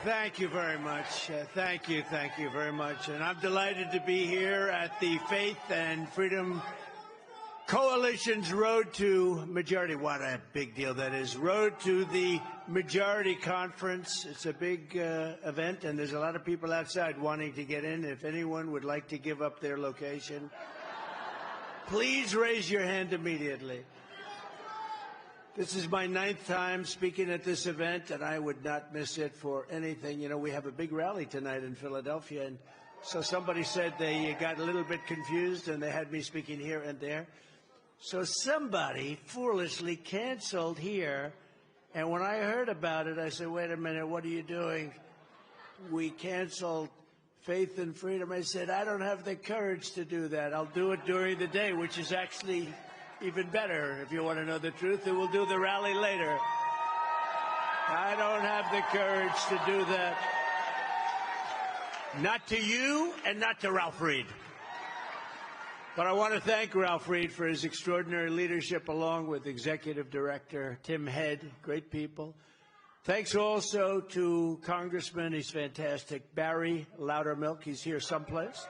Thank you very much. Thank you very much. And I'm delighted to be here at the Faith and Freedom Coalition's Road to Majority. What a big deal that is. Road to the Majority Conference. It's a big event, and there's a lot of people outside wanting to get in. If anyone would like to give up their location, please raise your hand immediately. This is my 9th time speaking at this event, and I would not miss it for anything. You know, we have a big rally tonight in Philadelphia, and so somebody said they got a little bit confused, and they had me speaking here and there. So somebody foolishly canceled here, and when I heard about it, I said, wait a minute, what are you doing? We canceled Faith and Freedom. I said, I don't have the courage to do that. I'll do it during the day, which is actually even better, if you want to know the truth, and we'll do the rally later. I don't have the courage to do that. Not to you and not to Ralph Reed. But I want to thank Ralph Reed for his extraordinary leadership, along with Executive Director Tim Head, great people. Thanks also to Congressman, he's fantastic, Barry Loudermilk. He's here someplace.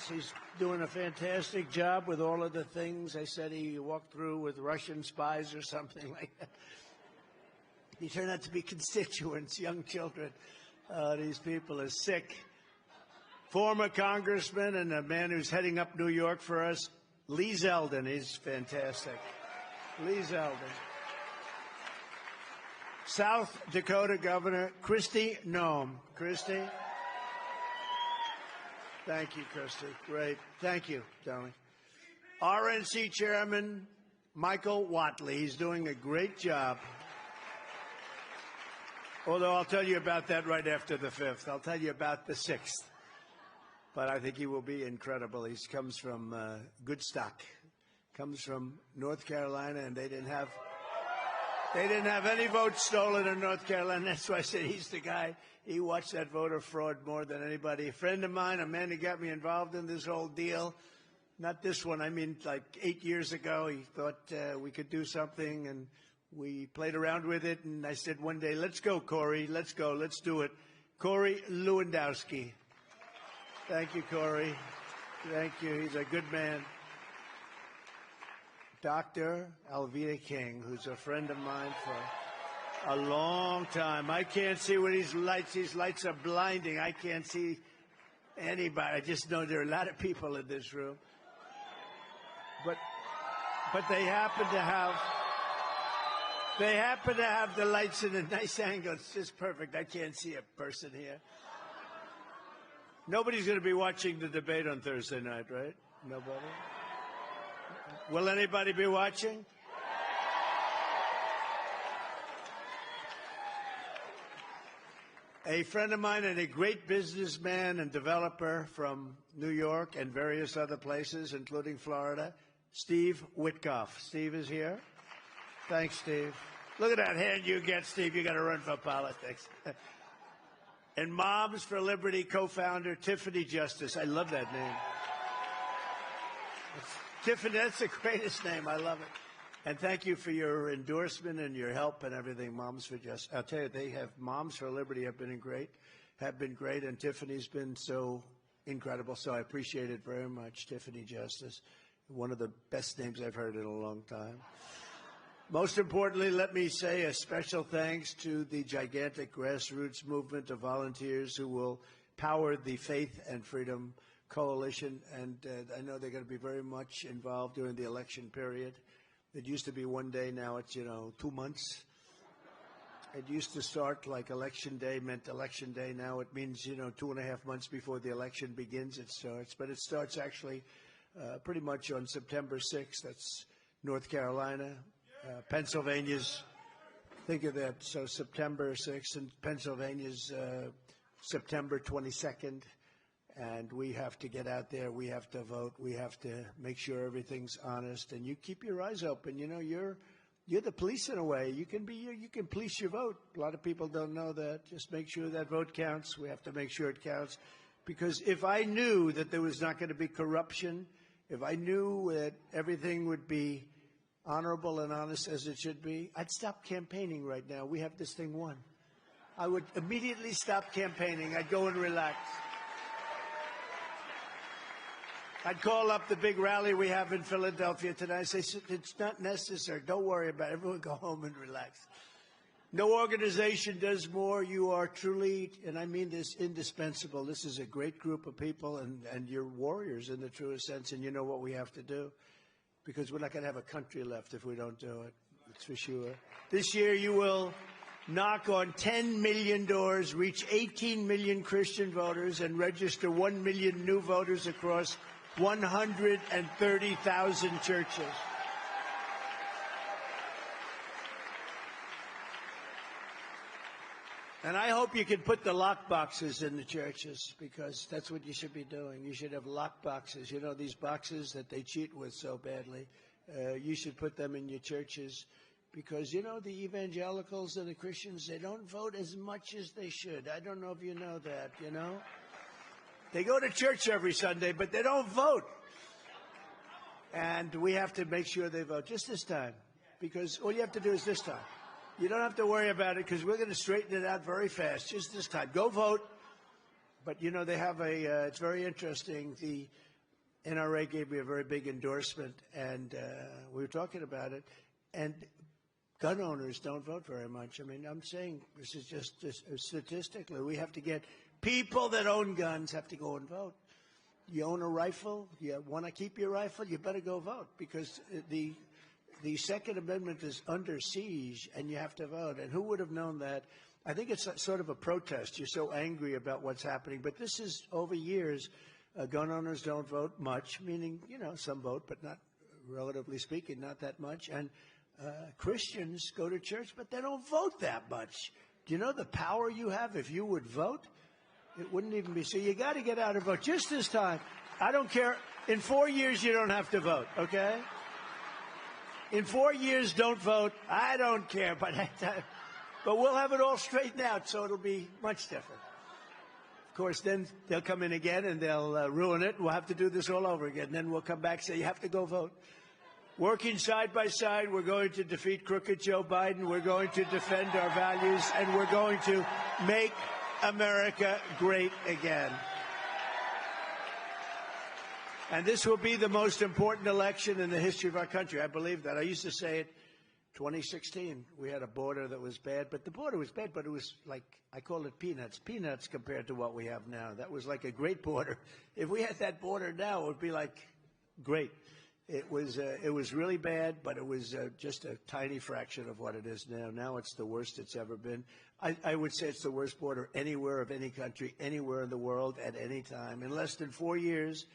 He's doing a fantastic job with all of the things I said he walked through with Russian spies or something like that. He turned out to be constituents, young children. These people are sick. Former congressman and a man who's heading up New York for us, Lee Zeldin. He's fantastic. Lee Zeldin. South Dakota Governor Kristi Noem. Kristi. Thank you, Kristi. Great. Thank you, darling. RNC Chairman Michael Whatley. He's doing a great job. Although I'll tell you about that right after the 5th. I'll tell you about the 6th. But I think he will be incredible. He comes from good stock. Comes from North Carolina, and they didn't have any votes stolen in North Carolina. That's why I said he's the guy. He watched that voter fraud more than anybody. A friend of mine, a man who got me involved in this whole deal, not this one, I mean like 8 years ago, he thought we could do something, and we played around with it, and I said one day, let's go, Corey, let's go, let's do it. Corey Lewandowski. Thank you, Corey. Thank you. He's a good man. Dr. Alveda King, who's a friend of mine for a long time. I can't see with these lights are blinding. I can't see anybody. I just know there are a lot of people in this room. But they happen to have the lights in a nice angle. It's just perfect. I can't see a person here. Nobody's going to be watching the debate on Thursday night, right? Nobody? Will anybody be watching? A friend of mine and a great businessman and developer from New York and various other places, including Florida, Steve Witkoff. Steve is here. Thanks, Steve. Look at that hand you get, Steve. You got to run for politics. And Moms for Liberty co-founder Tiffany Justice. I love that name. Tiffany, that's the greatest name. I love it. And thank you for your endorsement and your help and everything, Moms for Justice. I'll tell you, Moms for Liberty have been great, and Tiffany's been so incredible. So I appreciate it very much, Tiffany Justice. One of the best names I've heard in a long time. Most importantly, let me say a special thanks to the gigantic grassroots movement of volunteers who will power the Faith and Freedom Coalition, and I know they're going to be very much involved during the election period. It used to be one day, now it's, 2 months. It used to start like election day meant election day. Now it means, 2.5 months before the election begins it starts. But it starts actually pretty much on September 6th. That's North Carolina. Pennsylvania's, think of that, so September 6th, and Pennsylvania's September 22nd. And we have to get out there. We have to vote. We have to make sure everything's honest. And you keep your eyes open. You're the police in a way. You can police your vote. A lot of people don't know that. Just make sure that vote counts. We have to make sure it counts. Because if I knew that there was not going to be corruption, if I knew that everything would be honorable and honest as it should be, I'd stop campaigning right now. We have this thing won. I would immediately stop campaigning. I'd go and relax. I'd call up the big rally we have in Philadelphia tonight. I say, it's not necessary. Don't worry about it. Everyone go home and relax. No organization does more. You are truly, and I mean this, indispensable. This is a great group of people, and you're warriors in the truest sense, and you know what we have to do, because we're not going to have a country left if we don't do it. That's for sure. This year you will knock on 10 million doors, reach 18 million Christian voters, and register 1 million new voters across 130,000 churches. And I hope you can put the lock boxes in the churches, because that's what you should be doing. You should have lock boxes. You know, these boxes that they cheat with so badly. You should put them in your churches, because, you know, the evangelicals and the Christians, they don't vote as much as they should. I don't know if you know that, you know. They go to church every Sunday, but they don't vote. And we have to make sure they vote just this time, because all you have to do is this time. You don't have to worry about it, because we're going to straighten it out very fast. Just this time. Go vote. But, you know, they have it's very interesting. The NRA gave me a very big endorsement, and we were talking about it. And gun owners don't vote very much. I mean, I'm saying this is just statistically. We have to get people that own guns have to go and vote. You own a rifle, you want to keep your rifle, you better go vote, because the Second Amendment is under siege, and you have to vote. And who would have known that? I think it's sort of a protest. You're so angry about what's happening. But this is over years. Gun owners don't vote much, meaning, you know, some vote, but not, relatively speaking, not that much. And Christians go to church, but they don't vote that much. Do you know the power you have if you would vote? It wouldn't even be. So you got to get out and vote just this time. I don't care. In 4 years, you don't have to vote, okay? In 4 years, don't vote. I don't care. But we'll have it all straightened out, so it'll be much different. Of course, then they'll come in again, and they'll ruin it. We'll have to do this all over again. And then we'll come back and say, you have to go vote. Working side by side, we're going to defeat crooked Joe Biden. We're going to defend our values, and we're going to make America great again. And this will be the most important election in the history of our country. I believe that. I used to say it, 2016, we had a border that was bad. But the border was bad, but it was like, I call it peanuts. Peanuts compared to what we have now. That was like a great border. If we had that border now, it would be like great. It was really bad, but it was just a tiny fraction of what it is now. Now it's the worst it's ever been. I would say it's the worst border anywhere of any country, anywhere in the world, at any time. In less than 4 years,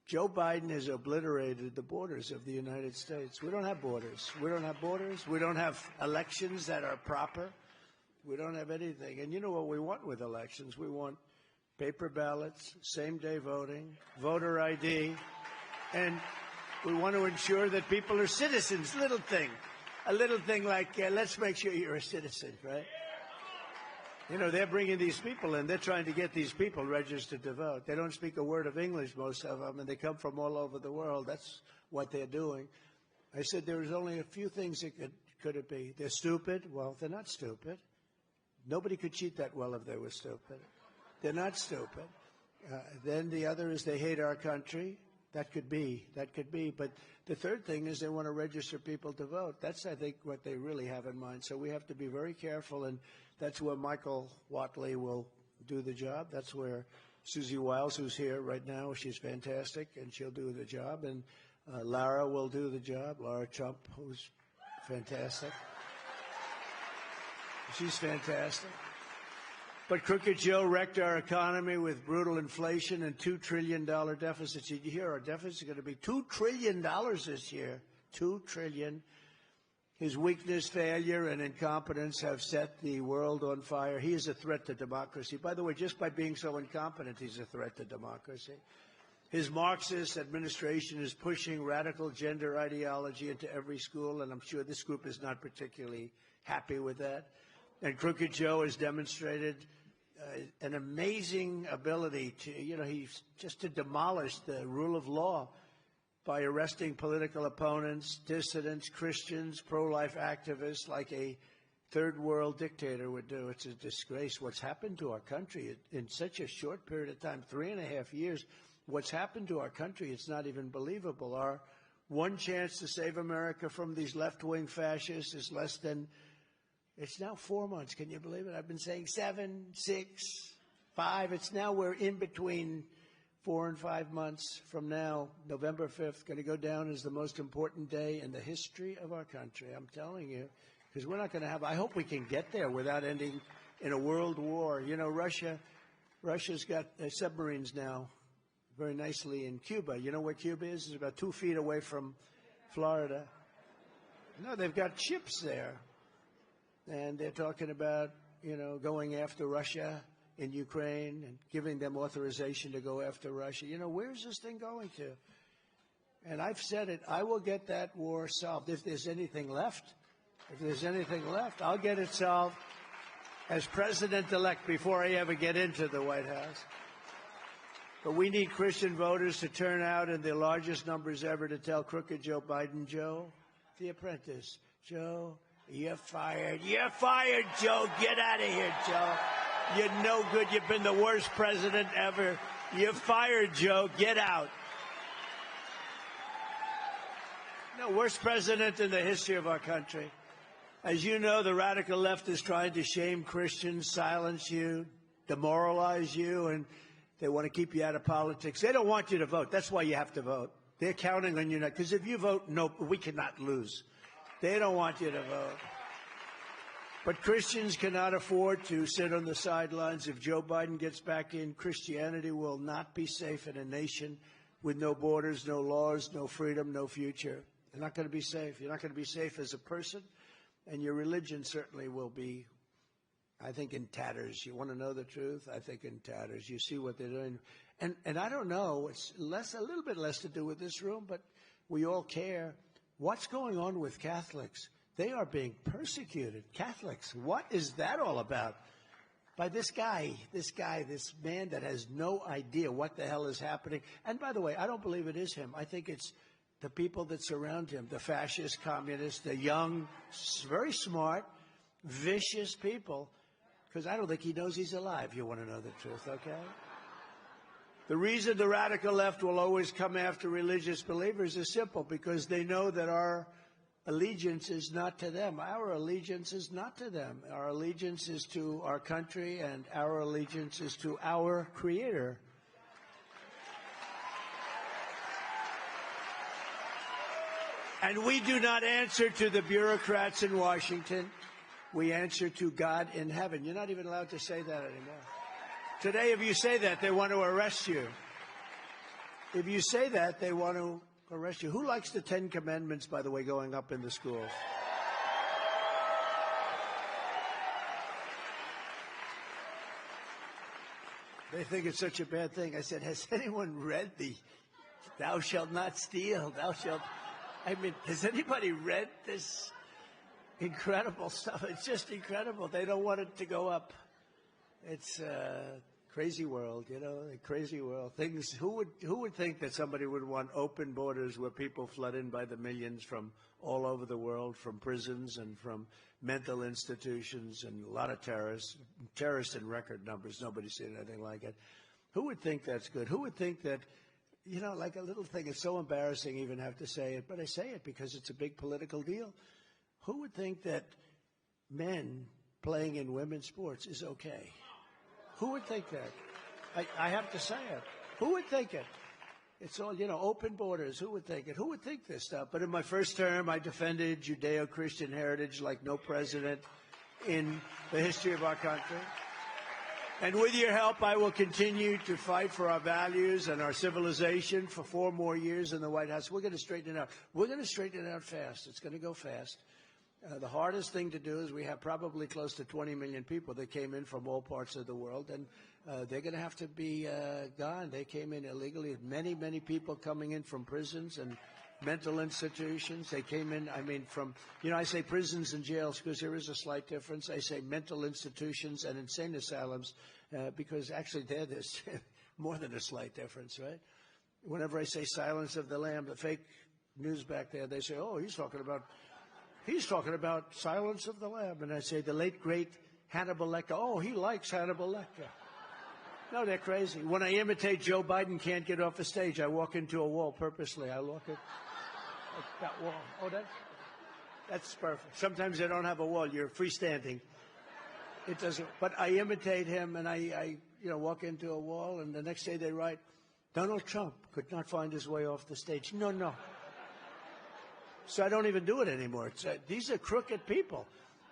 Joe Biden has obliterated the borders of the United States. We don't have borders. We don't have borders. We don't have elections that are proper. We don't have anything. And you know what we want with elections? We want paper ballots, same-day voting, voter ID, and we want to ensure that people are citizens. A little thing like, let's make sure you're a citizen, right? You know, they're bringing these people in. They're trying to get these people registered to vote. They don't speak a word of English, most of them, and they come from all over the world. That's what they're doing. I said there was only a few things that could it be. They're stupid. Well, they're not stupid. Nobody could cheat that well if they were stupid. They're not stupid. Then the other is they hate our country. That could be. But the third thing is they want to register people to vote. That's, I think, what they really have in mind. So we have to be very careful, and that's where Michael Whatley will do the job. That's where Susie Wiles, who's here right now, she's fantastic, and she'll do the job. And Lara will do the job, Lara Trump, who's fantastic. She's fantastic. But crooked Joe wrecked our economy with brutal inflation and $2 trillion deficits. Did you hear our deficit is going to be $2 trillion this year? $2 trillion. His weakness, failure, and incompetence have set the world on fire. He is a threat to democracy. By the way, just by being so incompetent, he's a threat to democracy. His Marxist administration is pushing radical gender ideology into every school, and I'm sure this group is not particularly happy with that. And crooked Joe has demonstrated an amazing ability to, he's just to demolish the rule of law by arresting political opponents, dissidents, Christians, pro-life activists like a third world dictator would do. It's a disgrace what's happened to our country in such a short period of time, 3.5 years. What's happened to our country, it's not even believable. Our one chance to save America from these left-wing fascists is less than, it's now 4 months. Can you believe it? I've been saying 7, 6, 5. It's now we're in between 4 and 5 months from now. November 5th, going to go down as the most important day in the history of our country. I'm telling you, because we're not going to have, I hope we can get there without ending in a world war. You know, Russia's got submarines now very nicely in Cuba. You know where Cuba is? It's about 2 feet away from Florida. No, they've got ships there. And they're talking about, you know, going after Russia in Ukraine and giving them authorization to go after Russia. You know, where's this thing going to? And I've said it, I will get that war solved. If there's anything left, I'll get it solved as president-elect before I ever get into the White House. But we need Christian voters to turn out in the largest numbers ever to tell crooked Joe Biden, Joe, the apprentice, Joe, you're fired. You're fired, Joe. Get out of here, Joe. You're no good. You've been the worst president ever. You're fired, Joe. Get out. No, worst president in the history of our country. As you know, the radical left is trying to shame Christians, silence you, demoralize you, and they want to keep you out of politics. They don't want you to vote. That's why you have to vote. They're counting on you now. Because if you vote, no, we cannot lose. They don't want you to vote. But Christians cannot afford to sit on the sidelines. If Joe Biden gets back in, Christianity will not be safe in a nation with no borders, no laws, no freedom, no future. You're not going to be safe. You're not going to be safe as a person, and your religion certainly will be, I think, in tatters. You want to know the truth? I think in tatters. You see what they're doing. And I don't know, it's a little bit less to do with this room, but we all care. What's going on with Catholics? They are being persecuted. Catholics, what is that all about? By this man that has no idea what the hell is happening. And by the way, I don't believe it is him. I think it's the people that surround him, the fascist, communists, the young, very smart, vicious people, because I don't think he knows he's alive. You want to know the truth, okay? The reason the radical left will always come after religious believers is simple, because they know that our allegiance is not to them. Our allegiance is not to them. Our allegiance is to our country, and our allegiance is to our Creator. And we do not answer to the bureaucrats in Washington. We answer to God in heaven. You're not even allowed to say that anymore. Today, if you say that, they want to arrest you. If you say that, they want to arrest you. Who likes the 10 Commandments, by the way, going up in the schools? They think it's such a bad thing. I said, has anyone read the thou shalt not steal, thou shalt... I mean, has anybody read this incredible stuff? It's just incredible. They don't want it to go up. It's a crazy world, you know, a crazy world. Things. Who would think that somebody would want open borders where people flood in by the millions from all over the world, from prisons and from mental institutions, and a lot of terrorists in record numbers. Nobody's seen anything like it. Who would think that's good? Who would think that, you know, like a little thing, it's so embarrassing even have to say it, but I say it because it's a big political deal. Who would think that men playing in women's sports is okay? Who would think that? I have to say it. Who would think it? It's all, you know, open borders. Who would think it? Who would think this stuff? But in my first term, I defended Judeo-Christian heritage like no president in the history of our country. And with your help, I will continue to fight for our values and our civilization for 4 more years in the White House. We're going to straighten it out. We're going to straighten it out fast. It's going to go fast. The hardest thing to do is we have probably close to 20 million people that came in from all parts of the world, and they're going to have to be gone. They came in illegally. Many, many people coming in from prisons and mental institutions. They came in, I mean, from, you know, I say prisons and jails because there is a slight difference. I say mental institutions and insane asylums because actually there's more than a slight difference, right? Whenever I say silence of the lamb, the fake news back there, they say, oh, he's talking about He's talking about Silence of the Lamb. And I say, the late, great Hannibal Lecter. Oh, he likes Hannibal Lecter. No, they're crazy. When I imitate Joe Biden can't get off the stage, I walk into a wall purposely. I look at that wall. Oh, that's perfect. Sometimes they don't have a wall. You're freestanding. It doesn't. But I imitate him, and I walk into a wall, and the next day they write, Donald Trump could not find his way off the stage. No. So I don't even do it anymore. These are crooked people.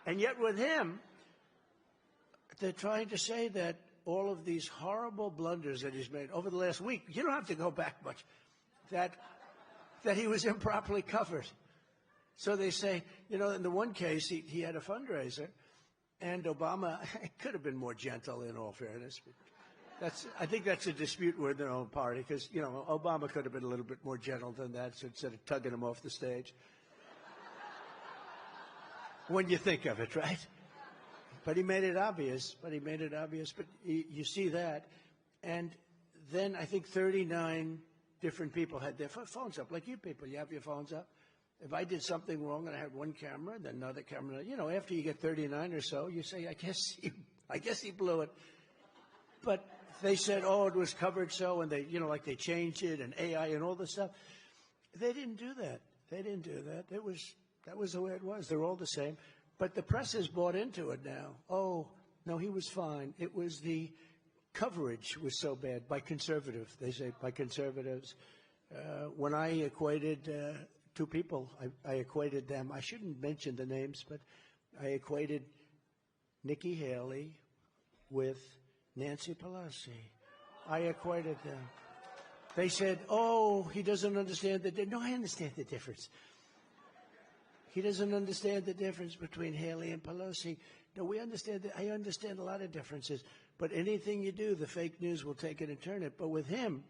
And yet with him, they're trying to say that all of these horrible blunders that he's made over the last week, you don't have to go back much, that he was improperly covered. So they say, in the one case, he had a fundraiser, and Obama could have been more gentle, in all fairness. I think that's a dispute within their own party, because, Obama could have been a little bit more gentle than that, so instead of tugging him off the stage. When you think of it, right? But he made it obvious. But you see that. And then I think 39 different people had their phones up, like you people. You have your phones up. If I did something wrong and I had one camera, then another camera, after you get 39 or so, you say, I guess he blew it. But they said, oh, it was covered so, and they, they changed it, and AI and all this stuff. They didn't do that. That was the way it was. They're all the same. But the press has bought into it now. Oh, no, he was fine. It was the coverage was so bad by conservatives. They say by conservatives. When I equated two people, I equated them. I shouldn't mention the names, but I equated Nikki Haley with Nancy Pelosi. I equated them. They said, oh, he doesn't understand the difference. No, I understand the difference. He doesn't understand the difference between Haley and Pelosi. No, we understand that. I understand a lot of differences. But anything you do, the fake news will take it and turn it. But with him,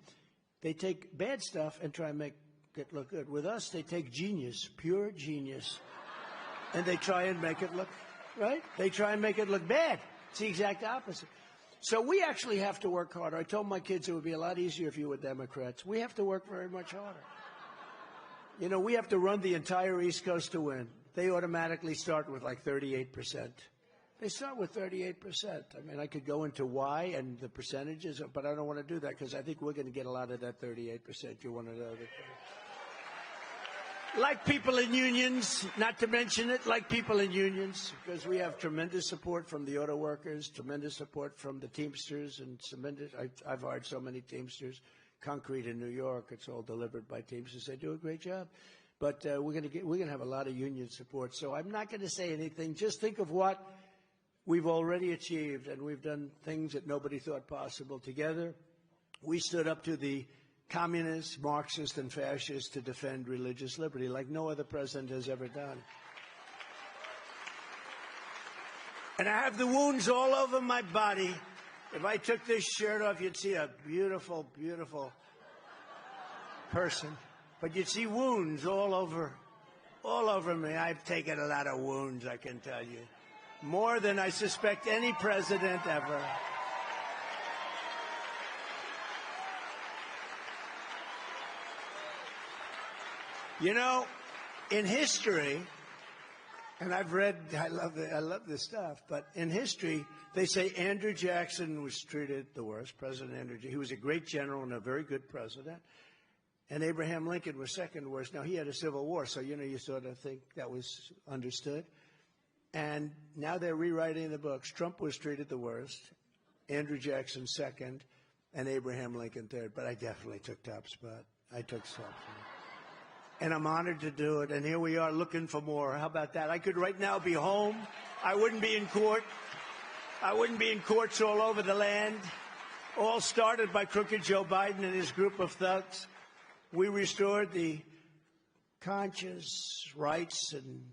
they take bad stuff and try and make it look good. With us, they take genius, pure genius, and they try and make it look, right? They try and make it look bad. It's the exact opposite. So we actually have to work harder. I told my kids it would be a lot easier if you were Democrats. We have to work very much harder. We have to run the entire East Coast to win. They automatically start with like 38%. They start with 38%. I mean, I could go into why and the percentages, but I don't want to do that because I think we're going to get a lot of that 38%. You want to know that? Like people in unions, not to mention it, like people in unions, because we have tremendous support from the auto workers, tremendous support from the Teamsters, and tremendous. I've hired so many Teamsters. Concrete in New York, it's all delivered by Teamsters. They do a great job, but we're going to have a lot of union support. So I'm not going to say anything. Just think of what we've already achieved, and we've done things that nobody thought possible. Together, we stood up to the communists, Marxists, and fascists to defend religious liberty like no other president has ever done. And I have the wounds all over my body. If I took this shirt off, you'd see a beautiful, beautiful person. But you'd see wounds all over me. I've taken a lot of wounds, I can tell you. More than I suspect any president ever. In history, and I've read, I love this stuff, but in history, they say Andrew Jackson was treated the worst, President Andrew Jackson. He was a great general and a very good president. And Abraham Lincoln was second worst. Now, he had a civil war, so, you sort of think that was understood. And now they're rewriting the books. Trump was treated the worst, Andrew Jackson second, and Abraham Lincoln third. But I definitely took top spot. I took top spot. And I'm honored to do it. And here we are looking for more. How about that? I could right now be home. I wouldn't be in court. I wouldn't be in courts all over the land. All started by crooked Joe Biden and his group of thugs. We restored the conscience rights and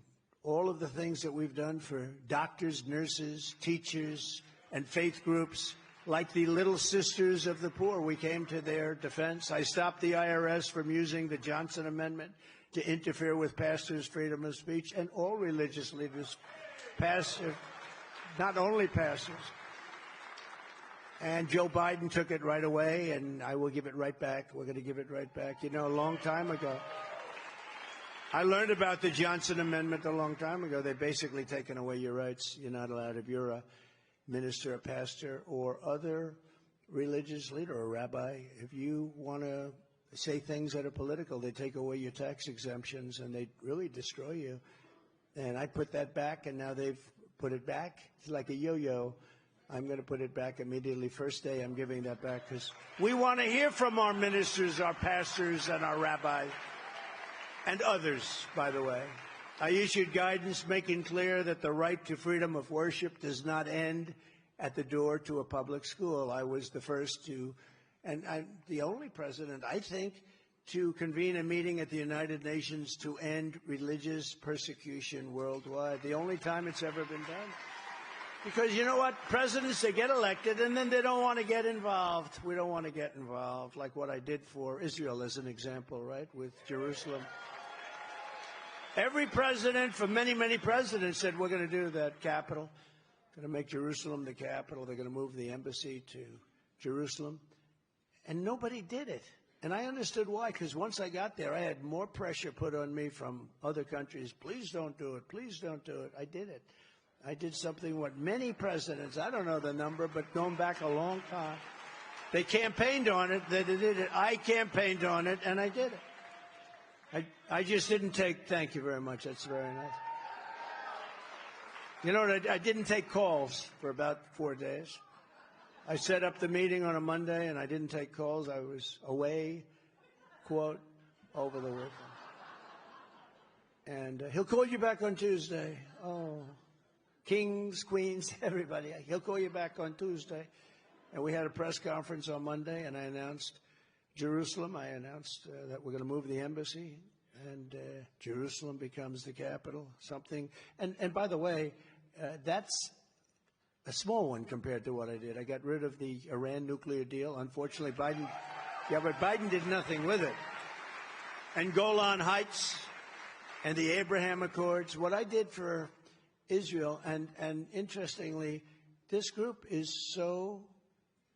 all of the things that we've done for doctors, nurses, teachers, and faith groups like the Little Sisters of the Poor. We came to their defense. I stopped the IRS from using the Johnson Amendment to interfere with pastors' freedom of speech, and all religious leaders, pastors, not only pastors. And Joe Biden took it right away, and I will give it right back. We're going to give it right back. A long time ago. I learned about the Johnson Amendment a long time ago. They've basically taken away your rights. You're not allowed, if you're a minister, a pastor, or other religious leader or rabbi, if you want to say things that are political, they take away your tax exemptions and they really destroy you. And I put that back, and now they've put it back. It's like a yo-yo. I'm going to put it back immediately. First day, I'm giving that back because we want to hear from our ministers, our pastors, and our rabbis, and others, by the way. I issued guidance making clear that the right to freedom of worship does not end at the door to a public school. I was the first to, and I'm the only president, I think, to convene a meeting at the United Nations to end religious persecution worldwide. The only time it's ever been done. Because you know what? Presidents, they get elected, and then they don't want to get involved. We don't want to get involved, like what I did for Israel as an example, right, with Jerusalem. Every president, for many, many presidents, said, we're going to do that capital. Going to make Jerusalem the capital. They're going to move the embassy to Jerusalem. And nobody did it. And I understood why, because once I got there, I had more pressure put on me from other countries. Please don't do it. Please don't do it. I did it. I did something what many presidents, I don't know the number, but going back a long time, they campaigned on it, they did it. I campaigned on it, and I did it. I just didn't take, thank you very much, that's very nice. You know what, I didn't take calls for about 4 days. I set up the meeting on a Monday, and I didn't take calls. I was away, quote, over the weekend. And he'll call you back on Tuesday. Oh. Kings, queens, everybody. He'll call you back on Tuesday. And we had a press conference on Monday, and I announced Jerusalem. I announced that we're going to move the embassy, and Jerusalem becomes the capital, something. And by the way, that's a small one compared to what I did. I got rid of the Iran nuclear deal. Unfortunately, Biden did nothing with it. And Golan Heights and the Abraham Accords. What I did for Israel, and interestingly, this group is so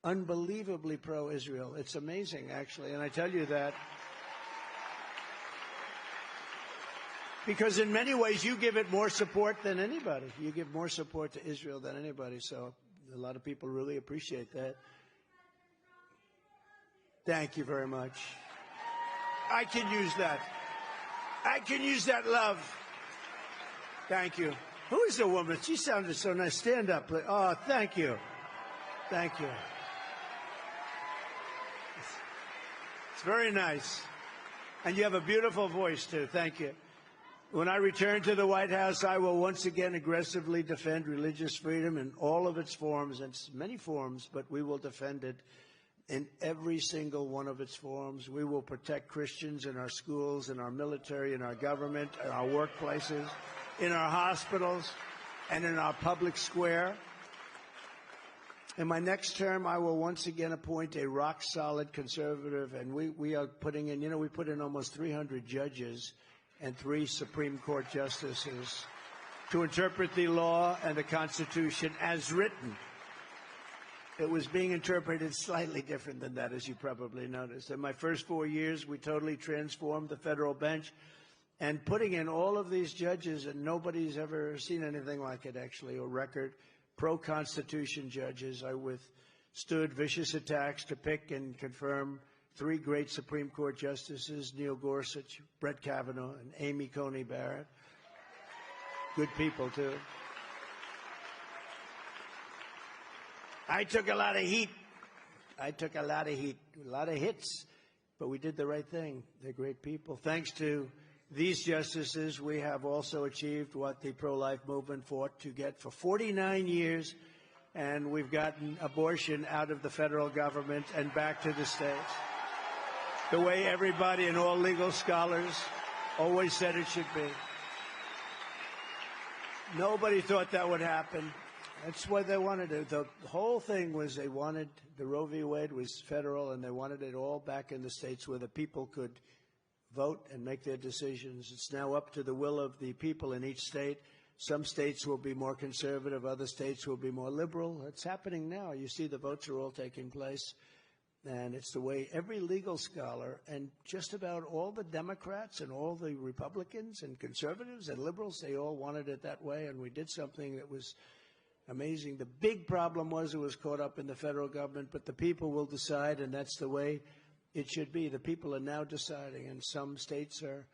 unbelievably pro-Israel. It's amazing, actually, and I tell you that because in many ways you give it more support than anybody. You give more support to Israel than anybody, so a lot of people really appreciate that. Thank you very much. I can use that. I can use that love. Thank you. Who is the woman? She sounded so nice. Stand up. Oh, thank you. Thank you. It's very nice. And you have a beautiful voice, too. Thank you. When I return to the White House, I will once again aggressively defend religious freedom in all of its forms, and many forms, but we will defend it in every single one of its forms. We will protect Christians in our schools, in our military, in our government, in our workplaces, in our hospitals, and in our public square. In my next term, I will once again appoint a rock-solid conservative, and we are putting in, we put in almost 300 judges and 3 Supreme Court justices to interpret the law and the Constitution as written. It was being interpreted slightly different than that, as you probably noticed. In my first 4 years, we totally transformed the federal bench, and putting in all of these judges, and nobody's ever seen anything like it, actually, a record, pro-Constitution judges. I withstood vicious attacks to pick and confirm 3 great Supreme Court justices, Neil Gorsuch, Brett Kavanaugh, and Amy Coney Barrett. Good people, too. I took a lot of heat. I took a lot of heat, a lot of hits, but we did the right thing. They're great people. Thanks to these justices, we have also achieved what the pro-life movement fought to get for 49 years, and we've gotten abortion out of the federal government and back to the states, the way everybody and all legal scholars always said it should be. Nobody thought that would happen. That's what they wanted to do. The whole thing was they wanted the Roe v. Wade was federal, and they wanted it all back in the states where the people could vote and make their decisions. It's now up to the will of the people in each state. Some states will be more conservative. Other states will be more liberal. It's happening now. You see the votes are all taking place. And it's the way every legal scholar and just about all the Democrats and all the Republicans and conservatives and liberals, they all wanted it that way. And we did something that was amazing. The big problem was it was caught up in the federal government, but the people will decide, and that's the way it should be. The people are now deciding, and some states are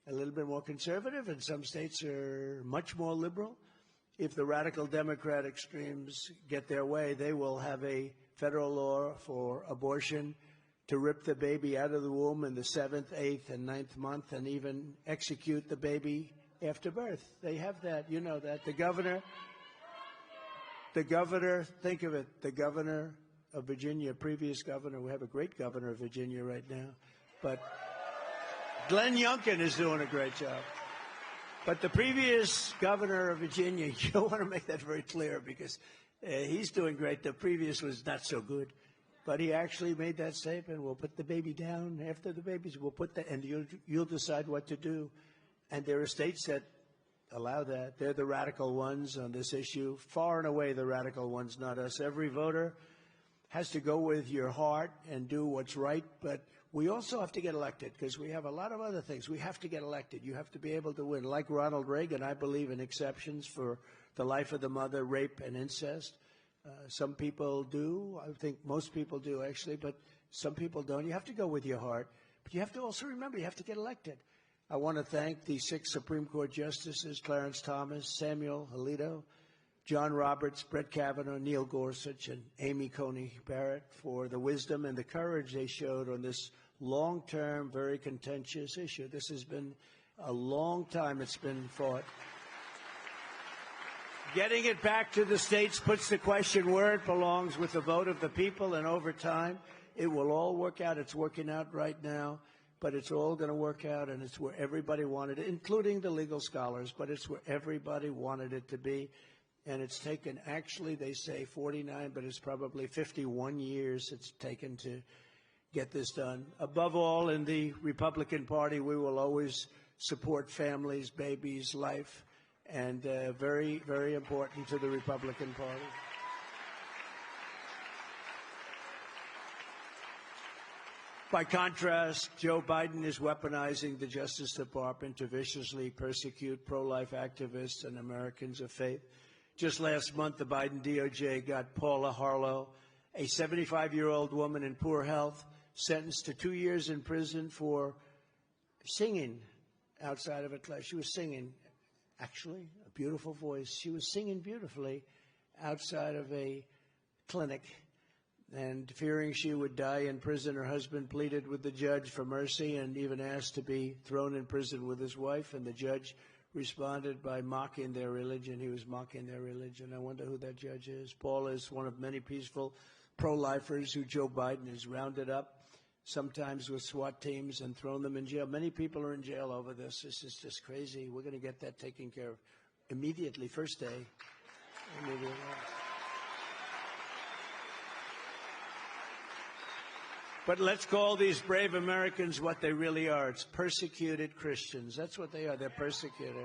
a little bit more conservative, and some states are much more liberal. If the radical Democrat extremes get their way, they will have a federal law for abortion, to rip the baby out of the womb in the 7th, 8th, and 9th month, and even execute the baby after birth. They have that. You know that. The governor, think of it, the governor of Virginia, previous governor, we have a great governor of Virginia right now, but Glenn Youngkin is doing a great job. But the previous governor of Virginia, you want to make that very clear, because he's doing great. The previous was not so good. But he actually made that statement, we'll put the baby down after the babies, we'll put that, and you'll decide what to do. And there are states that allow that. They're the radical ones on this issue, far and away the radical ones, not us. Every voter has to go with your heart and do what's right, but we also have to get elected, because we have a lot of other things. We have to get elected. You have to be able to win. Like Ronald Reagan, I believe in exceptions for the life of the mother, rape, and incest. Some people do. I think most people do, actually, but some people don't. You have to go with your heart. But you have to also remember, you have to get elected. I want to thank the 6 Supreme Court justices, Clarence Thomas, Samuel Alito, John Roberts, Brett Kavanaugh, Neil Gorsuch, and Amy Coney Barrett for the wisdom and the courage they showed on this long-term, very contentious issue. This has been a long time it's been fought. Getting it back to the states puts the question where it belongs, with the vote of the people, and over time, it will all work out. It's working out right now, but it's all going to work out, and it's where everybody wanted it, including the legal scholars, but it's where everybody wanted it to be. And it's taken, actually, they say 49, but it's probably 51 years it's taken to get this done. Above all, in the Republican Party, we will always support families, babies, life, and very, very important to the Republican Party. By contrast, Joe Biden is weaponizing the Justice Department to viciously persecute pro-life activists and Americans of faith. Just last month, the Biden DOJ got Paula Harlow, a 75-year-old woman in poor health, sentenced to 2 years in prison for singing outside of a class. She was singing, actually, a beautiful voice. She was singing beautifully outside of a clinic. And fearing she would die in prison, her husband pleaded with the judge for mercy and even asked to be thrown in prison with his wife. And the judge responded by mocking their religion. He was mocking their religion. I wonder who that judge is. Paul is one of many peaceful pro-lifers who Joe Biden has rounded up, sometimes with SWAT teams, and thrown them in jail. Many people are in jail over this. This is just crazy. We're going to get that taken care of immediately, first day. Immediately. But let's call these brave Americans what they really are. It's persecuted Christians. That's what they are. They're persecuted.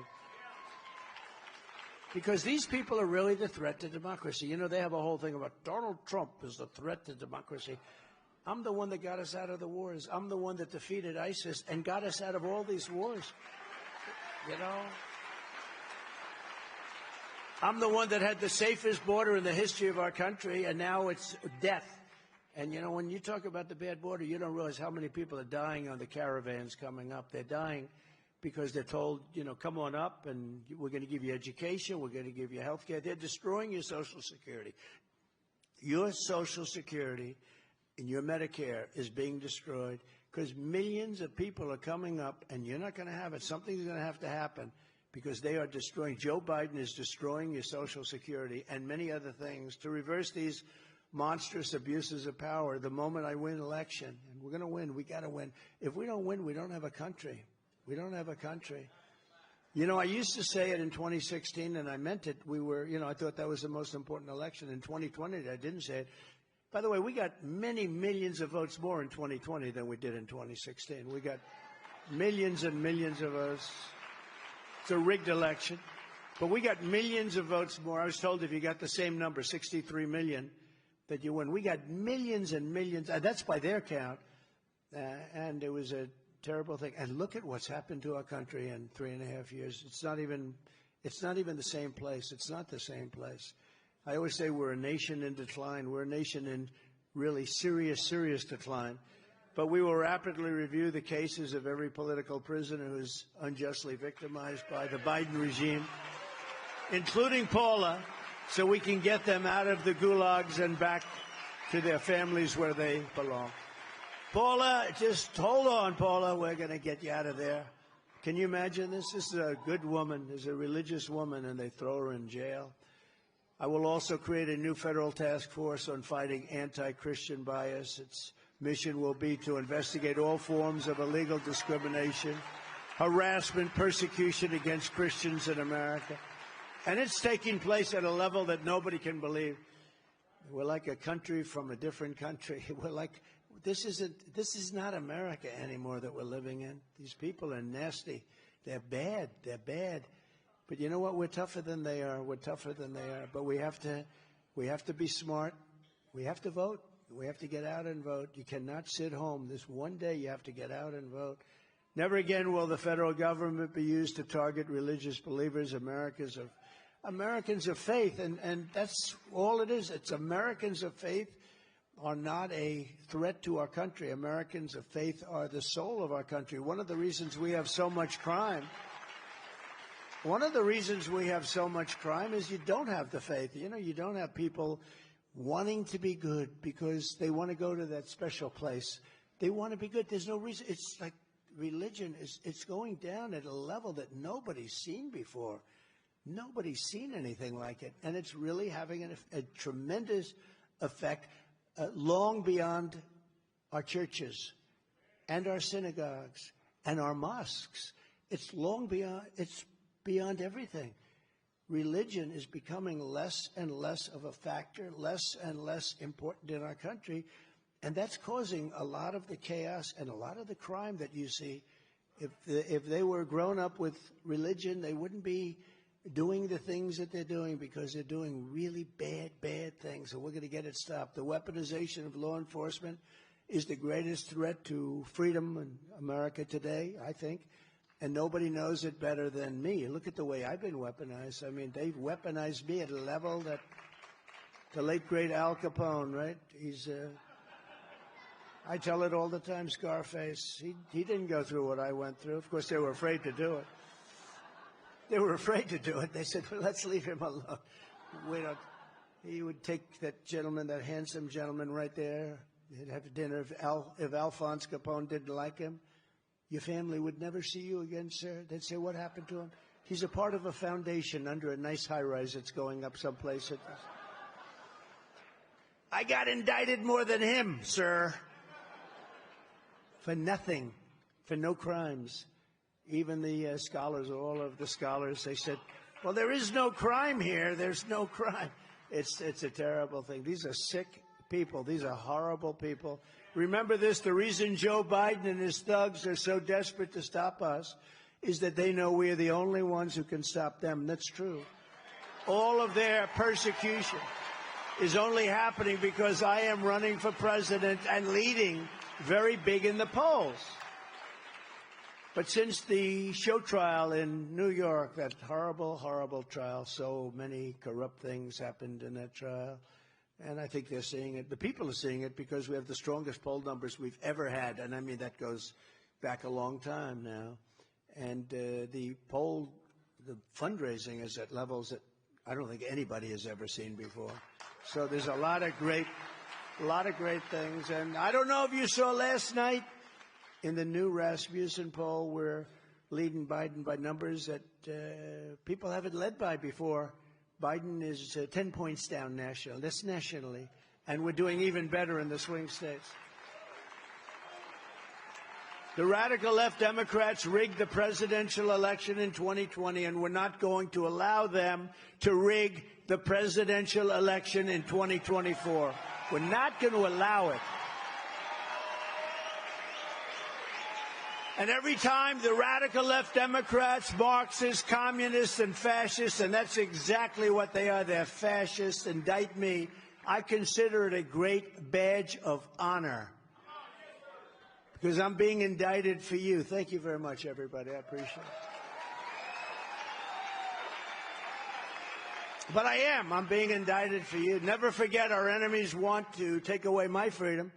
Because these people are really the threat to democracy. You know, they have a whole thing about Donald Trump is the threat to democracy. I'm the one that got us out of the wars. I'm the one that defeated ISIS and got us out of all these wars. You know? I'm the one that had the safest border in the history of our country, and now it's death. And, you know, when you talk about the bad border, you don't realize how many people are dying on the caravans coming up. They're dying because they're told, you know, come on up and we're going to give you education, we're going to give you health care. They're destroying your Social Security. Your Social Security and your Medicare is being destroyed because millions of people are coming up, and you're not going to have it. Something's going to have to happen because they are destroying. Joe Biden is destroying your Social Security and many other things to reverse these monstrous abuses of power. The moment I win election, and we're going to win, we got to win. If we don't win, we don't have a country. We don't have a country. You know, I used to say it in 2016, and I meant it. We were, you know, I thought that was the most important election. In 2020, I didn't say it. By the way, we got many millions of votes more in 2020 than we did in 2016. We got millions and millions of votes. It's a rigged election. But we got millions of votes more. I was told if you got the same number, 63 million, that you win. We got millions and millions. That's by their count. And it was a terrible thing. And look at what's happened to our country in 3.5 years. It's not even the same place. It's not the same place. I always say we're a nation in decline. We're a nation in really serious, serious decline. But we will rapidly review the cases of every political prisoner who's unjustly victimized by the Biden regime, including Paula, so we can get them out of the gulags and back to their families where they belong. Paula, just hold on, Paula. We're going to get you out of there. Can you imagine this? This is a good woman. This is a religious woman, and they throw her in jail. I will also create a new federal task force on fighting anti-Christian bias. Its mission will be to investigate all forms of illegal discrimination, harassment, persecution against Christians in America. And it's taking place at a level that nobody can believe. We're like a country from a different country. We're like, this is not America anymore that we're living in. These people are nasty. They're bad. They're bad. But you know what? We're tougher than they are. We're tougher than they are. But we have to be smart. We have to vote. We have to get out and vote. You cannot sit home. This one day you have to get out and vote. Never again will the federal government be used to target religious believers, Americans of faith. And that's all it is. It's Americans of faith are not a threat to our country. Americans of faith are the soul of our country. One of the reasons we have so much crime is you don't have the faith. You know, you don't have people wanting to be good because they want to go to that special place. They want to be good. There's no reason. It's like religion it's going down at a level that nobody's seen before. Nobody's seen anything like it. And it's really having a tremendous effect long beyond our churches and our synagogues and our mosques. It's beyond everything. Religion is becoming less and less of a factor, less and less important in our country, and that's causing a lot of the chaos and a lot of the crime that you see. If they were grown up with religion, they wouldn't be doing the things that they're doing because they're doing really bad things, and we're going to get it stopped. The weaponization of law enforcement is the greatest threat to freedom in America today, I think. And nobody knows it better than me. Look at the way I've been weaponized. I mean, they've weaponized me at a level that the late, great Al Capone, right? I tell it all the time, Scarface. He didn't go through what I went through. Of course, they were afraid to do it. They said, well, let's leave him alone. He would take that gentleman, that handsome gentleman right there. He'd have dinner. If Alphonse Capone didn't like him, your family would never see you again, sir. They'd say, what happened to him? He's a part of a foundation under a nice high-rise that's going up someplace. I got indicted more than him, sir. For nothing, for no crimes. Even the scholars, all of the scholars, they said, well, there is no crime here. There's no crime. It's a terrible thing. These are sick people. These are horrible people. Remember this, the reason Joe Biden and his thugs are so desperate to stop us is that they know we are the only ones who can stop them. That's true. All of their persecution is only happening because I am running for president and leading very big in the polls. But since the show trial in New York, that horrible, horrible trial, so many corrupt things happened in that trial. And I think they're seeing it. The people are seeing it because we have the strongest poll numbers we've ever had. And I mean, that goes back a long time now. And the fundraising is at levels that I don't think anybody has ever seen before. So there's a lot of great things. And I don't know if you saw last night in the new Rasmussen poll, we're leading Biden by numbers that people haven't led by before. Biden is 10 points down nationally. That's nationally. And we're doing even better in the swing states. The radical left Democrats rigged the presidential election in 2020, and we're not going to allow them to rig the presidential election in 2024. We're not going to allow it. And every time the radical left Democrats, Marxists, communists, and fascists, and that's exactly what they are, they're fascists, indict me, I consider it a great badge of honor because I'm being indicted for you. Thank you very much, everybody. I appreciate it. But I am. I'm being indicted for you. Never forget, our enemies want to take away my freedom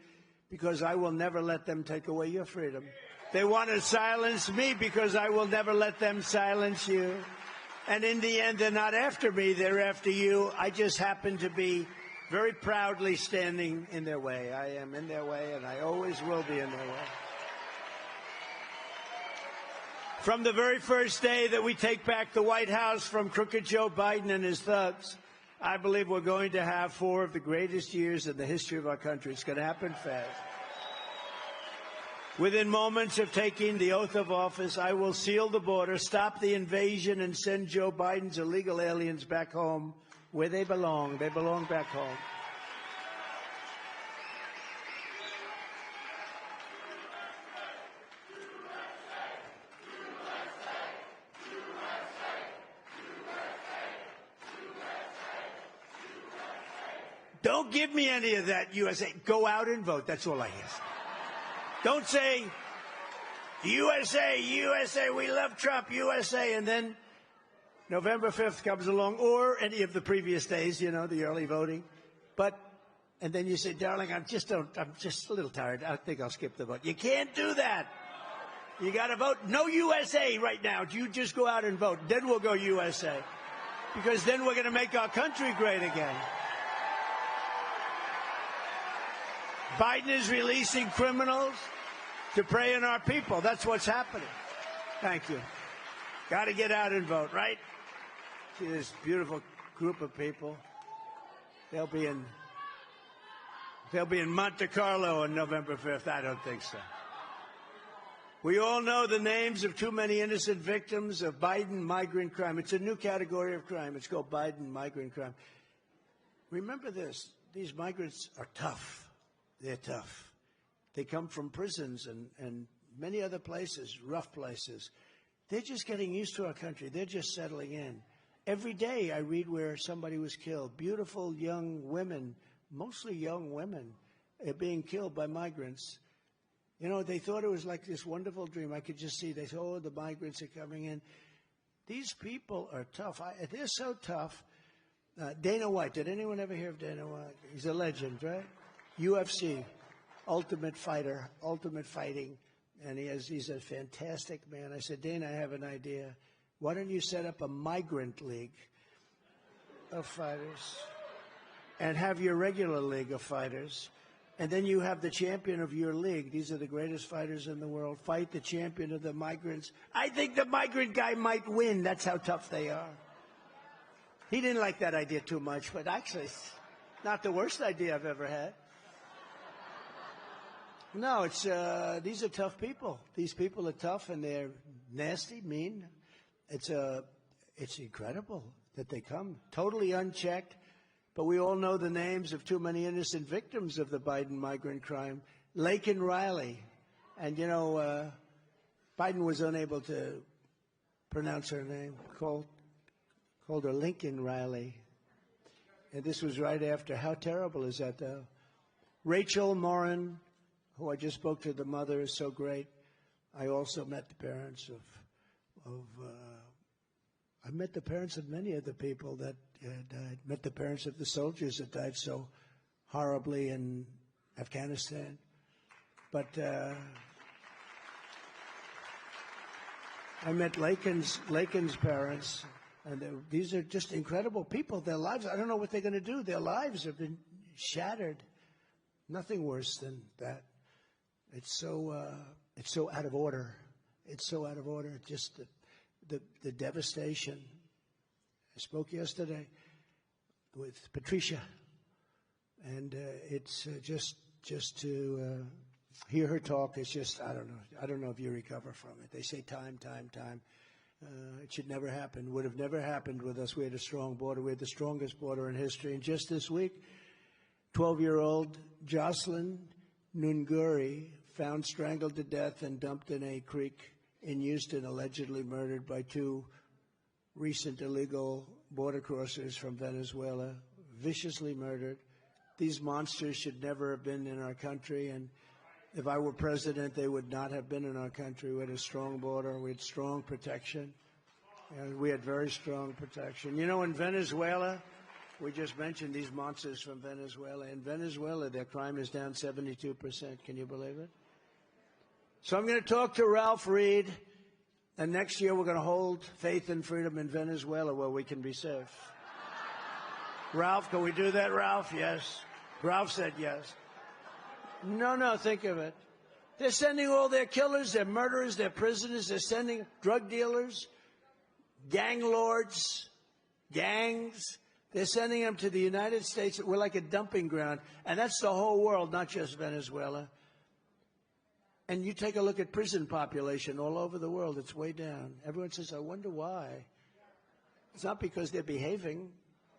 because I will never let them take away your freedom. They want to silence me because I will never let them silence you. And in the end, they're not after me. They're after you. I just happen to be very proudly standing in their way. I am in their way, and I always will be in their way. From the very first day that we take back the White House from crooked Joe Biden and his thugs, I believe we're going to have 4 of the greatest years in the history of our country. It's going to happen fast. Within moments of taking the oath of office, I will seal the border, stop the invasion, and send Joe Biden's illegal aliens back home where they belong. They belong back home. Don't give me any of that, USA. Go out and vote. That's all I ask. Don't say, USA, USA, we love Trump, USA, and then November 5th comes along, or any of the previous days, you know, the early voting. And then you say, darling, I'm just a little tired. I think I'll skip the vote. You can't do that. You got to vote. No USA right now. You just go out and vote. Then we'll go USA. Because then we're going to make our country great again. Biden is releasing criminals to prey on our people. That's what's happening. Thank you. Got to get out and vote, right? See this beautiful group of people. They'll be in Monte Carlo on November 5th. I don't think so. We all know the names of too many innocent victims of Biden migrant crime. It's a new category of crime. It's called Biden migrant crime. Remember this. These migrants are tough. They're tough. They come from prisons and many other places, rough places. They're just getting used to our country. They're just settling in. Every day I read where somebody was killed. Beautiful young women, mostly young women, are being killed by migrants. You know, they thought it was like this wonderful dream. I could just see. They thought, oh, the migrants are coming in. These people are tough. They're so tough. Dana White. Did anyone ever hear of Dana White? He's a legend, right? UFC, ultimate fighter, ultimate fighting, and he's a fantastic man. I said, Dana, I have an idea. Why don't you set up a migrant league of fighters and have your regular league of fighters, and then you have the champion of your league. These are the greatest fighters in the world. Fight the champion of the migrants. I think the migrant guy might win. That's how tough they are. He didn't like that idea too much, but actually, it's not the worst idea I've ever had. No, it's these are tough people. These people are tough and they're nasty, mean. It's incredible that they come totally unchecked. But we all know the names of too many innocent victims of the Biden migrant crime. Laken Riley, and you know, Biden was unable to pronounce her name. Called her Lincoln Riley, and this was right after. How terrible is that, though? Rachel Morin, who I just spoke to, the mother, is so great. I also met the parents I met the parents of many of the people that died. Met the parents of the soldiers that died so horribly in Afghanistan. But I met Laken's parents, and these are just incredible people. Their lives, I don't know what they're going to do. Their lives have been shattered. Nothing worse than that. It's so out of order. It's so out of order. Just the devastation. I spoke yesterday with Patricia, and it's just to hear her talk. It's just I don't know if you recover from it. They say time. It should never happen. Would have never happened with us. We had a strong border. We had the strongest border in history. And just this week, 12-year-old Jocelyn Nunguri found strangled to death and dumped in a creek in Houston, allegedly murdered by 2 recent illegal border crossers from Venezuela, viciously murdered. These monsters should never have been in our country, and if I were president, they would not have been in our country. We had a strong border. We had strong protection. And we had very strong protection. You know, in Venezuela, we just mentioned these monsters from Venezuela. In Venezuela, their crime is down 72%. Can you believe it? So I'm going to talk to Ralph Reed, and next year we're going to hold Faith and Freedom in Venezuela where we can be safe. Ralph, can we do that, Ralph? Yes. Ralph said yes. No, think of it. They're sending all their killers, their murderers, their prisoners. They're sending drug dealers, gang lords, gangs. They're sending them to the United States. We're like a dumping ground. And that's the whole world, not just Venezuela. And you take a look at prison population all over the world. It's way down. Everyone says, I wonder why. It's not because they're behaving,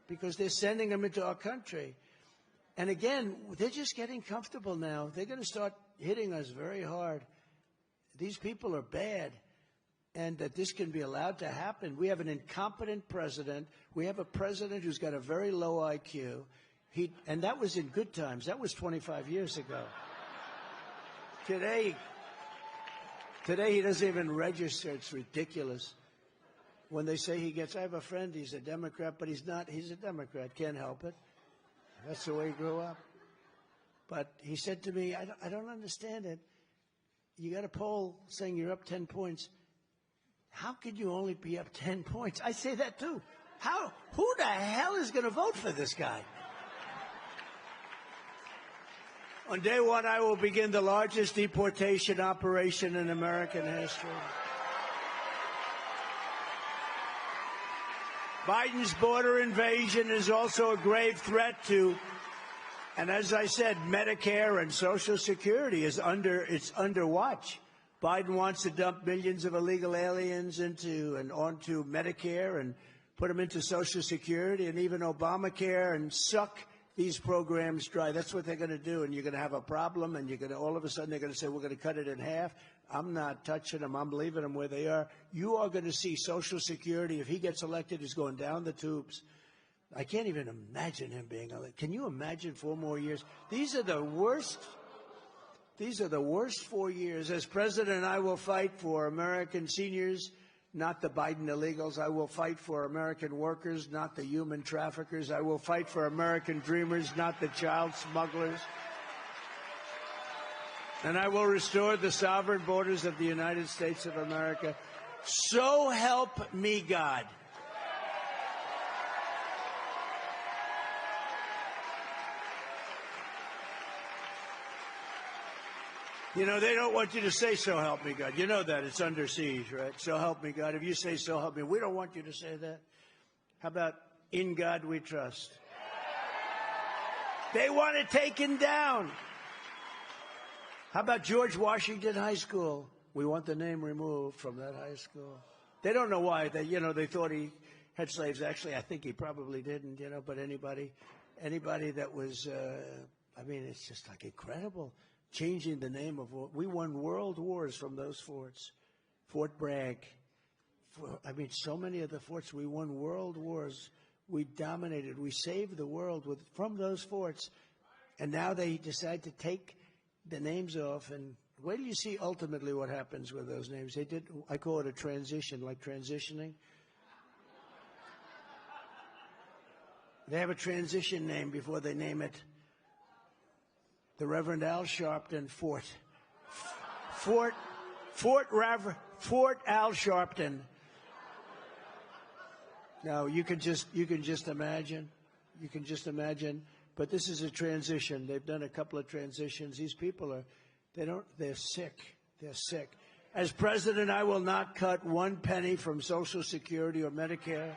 because they're sending them into our country. And again, they're just getting comfortable now. They're going to start hitting us very hard. These people are bad, and that this can be allowed to happen. We have an incompetent president. We have a president who's got a very low IQ. And that was in good times. That was 25 years ago. Today he doesn't even register. It's ridiculous. When they say I have a friend, he's a Democrat, but he's not. He's a Democrat. Can't help it. That's the way he grew up. But he said to me, I don't understand it. You got a poll saying you're up 10 points. How could you only be up 10 points? I say that too. Who the hell is going to vote for this guy? On day one, I will begin the largest deportation operation in American history. Biden's border invasion is also a grave threat to, and as I said, Medicare and Social Security is under watch. Biden wants to dump millions of illegal aliens onto Medicare and put them into Social Security and even Obamacare and suck these programs dry. That's what they're going to do, and you're going to have a problem, and all of a sudden they're going to say, we're going to cut it in half. I'm not touching them. I'm leaving them where they are. You are going to see Social Security, if he gets elected, is going down the tubes. I can't even imagine him being elected. Can you imagine 4 more years? These are the worst 4 years. As president, I will fight for American seniors, not the Biden illegals. I will fight for American workers, not the human traffickers. I will fight for American dreamers, not the child smugglers. And I will restore the sovereign borders of the United States of America. So help me God. You know, they don't want you to say, so help me God. You know that. It's under siege, right? So help me God. If you say, so help me, we don't want you to say that. How about, in God we trust? They want it taken down. How about George Washington High School? We want the name removed from that high school. They don't know why. They thought he had slaves. Actually, I think he probably didn't, but anybody that was, it's just like incredible. Changing the name of we won world wars from those forts. Fort Bragg. So many of the forts, we won world wars. We dominated. We saved the world from those forts. And now they decide to take the names off. And wait till you see ultimately what happens with those names. I call it a transition, like transitioning. They have a transition name before they name it. The Reverend Al Sharpton Fort Al Sharpton. Now you can just imagine. You can just imagine. But this is a transition. They've done a couple of transitions. These people they're sick. They're sick. As president, I will not cut 1 penny from Social Security or Medicare.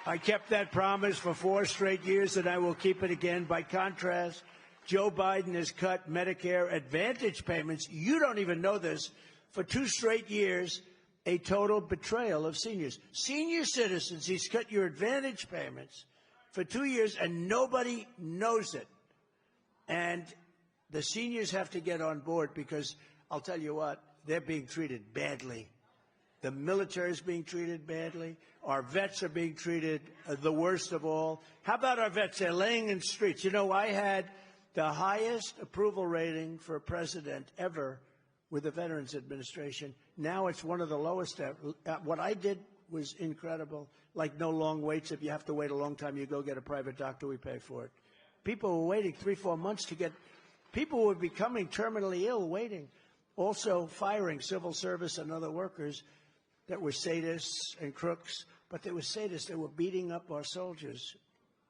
I kept that promise for 4 straight years, and I will keep it again. By contrast, Joe Biden has cut Medicare Advantage payments. You don't even know this. For 2 straight years, a total betrayal of seniors. Senior citizens, he's cut your Advantage payments for 2 years, and nobody knows it. And the seniors have to get on board because I'll tell you what, they're being treated badly. The military is being treated badly. Our vets are being treated the worst of all. How about our vets? They're laying in streets. You know, I had the highest approval rating for a president ever with the Veterans Administration. Now it's one of the lowest ever. What I did was incredible. Like no long waits. If you have to wait a long time, you go get a private doctor. We pay for it. People were waiting 3-4 months to get. People were becoming terminally ill waiting. Also firing civil service and other workers that were sadists and crooks, but they were sadists. They were beating up our soldiers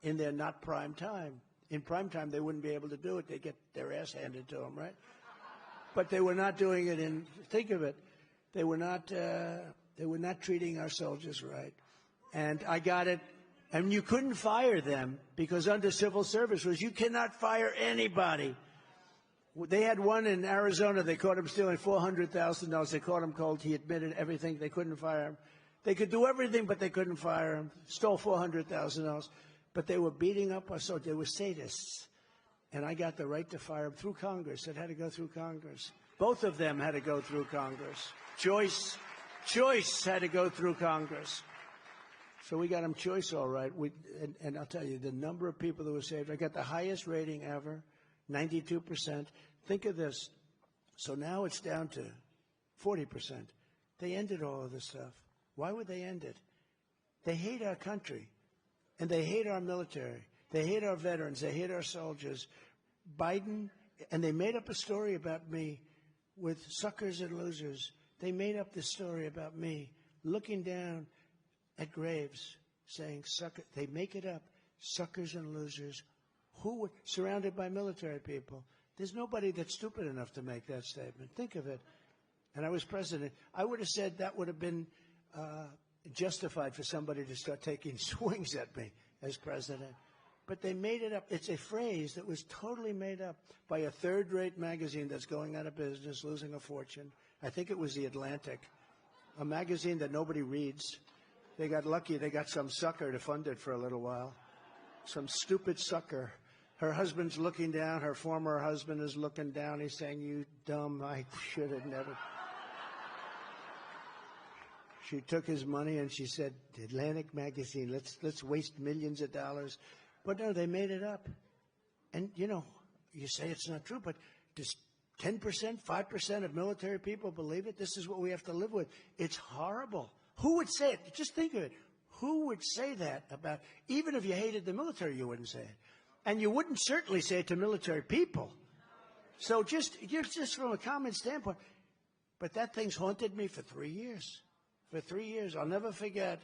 in their not prime time. In prime time, they wouldn't be able to do it. They'd get their ass handed to them, right? But they were not doing it in, think of it, they were not treating our soldiers right. And I got it, and you couldn't fire them because under civil service rules, you cannot fire anybody. They had one in Arizona. They caught him stealing $400,000. They caught him cold. He admitted everything. They couldn't fire him. They could do everything, but they couldn't fire him. Stole $400,000. But they were beating up us. So they were sadists. And I got the right to fire them through Congress. It had to go through Congress. Both of them had to go through Congress. Choice had to go through Congress. So we got him choice all right. And I'll tell you, the number of people that were saved, I got the highest rating ever, 92%. Think of this. So now it's down to 40%. They ended all of this stuff. Why would they end it? They hate our country, and they hate our military. They hate our veterans. They hate our soldiers. Biden, and they made up a story about me with suckers and losers. They made up this story about me looking down at graves saying, sucker. They make it up, suckers and losers. Who were surrounded by military people? There's nobody that's stupid enough to make that statement. Think of it. And I was president. I would have said that would have been justified for somebody to start taking swings at me as president. But they made it up. It's a phrase that was totally made up by a third-rate magazine that's going out of business, losing a fortune. I think it was The Atlantic, a magazine that nobody reads. They got lucky. They got some sucker to fund it for a little while. Some stupid sucker. Her husband's looking down. Her former husband is looking down. He's saying, you dumb, I should have never. She took his money and she said, the Atlantic magazine, let's waste millions of dollars. But no, they made it up. And, you know, you say it's not true, but does 10%, 5% of military people believe it? This is what we have to live with. It's horrible. Who would say it? Just think of it. Who would say that about, even if you hated the military, you wouldn't say it. And you wouldn't certainly say it to military people. So just from a common standpoint. But that thing's haunted me for 3 years. For 3 years. I'll never forget.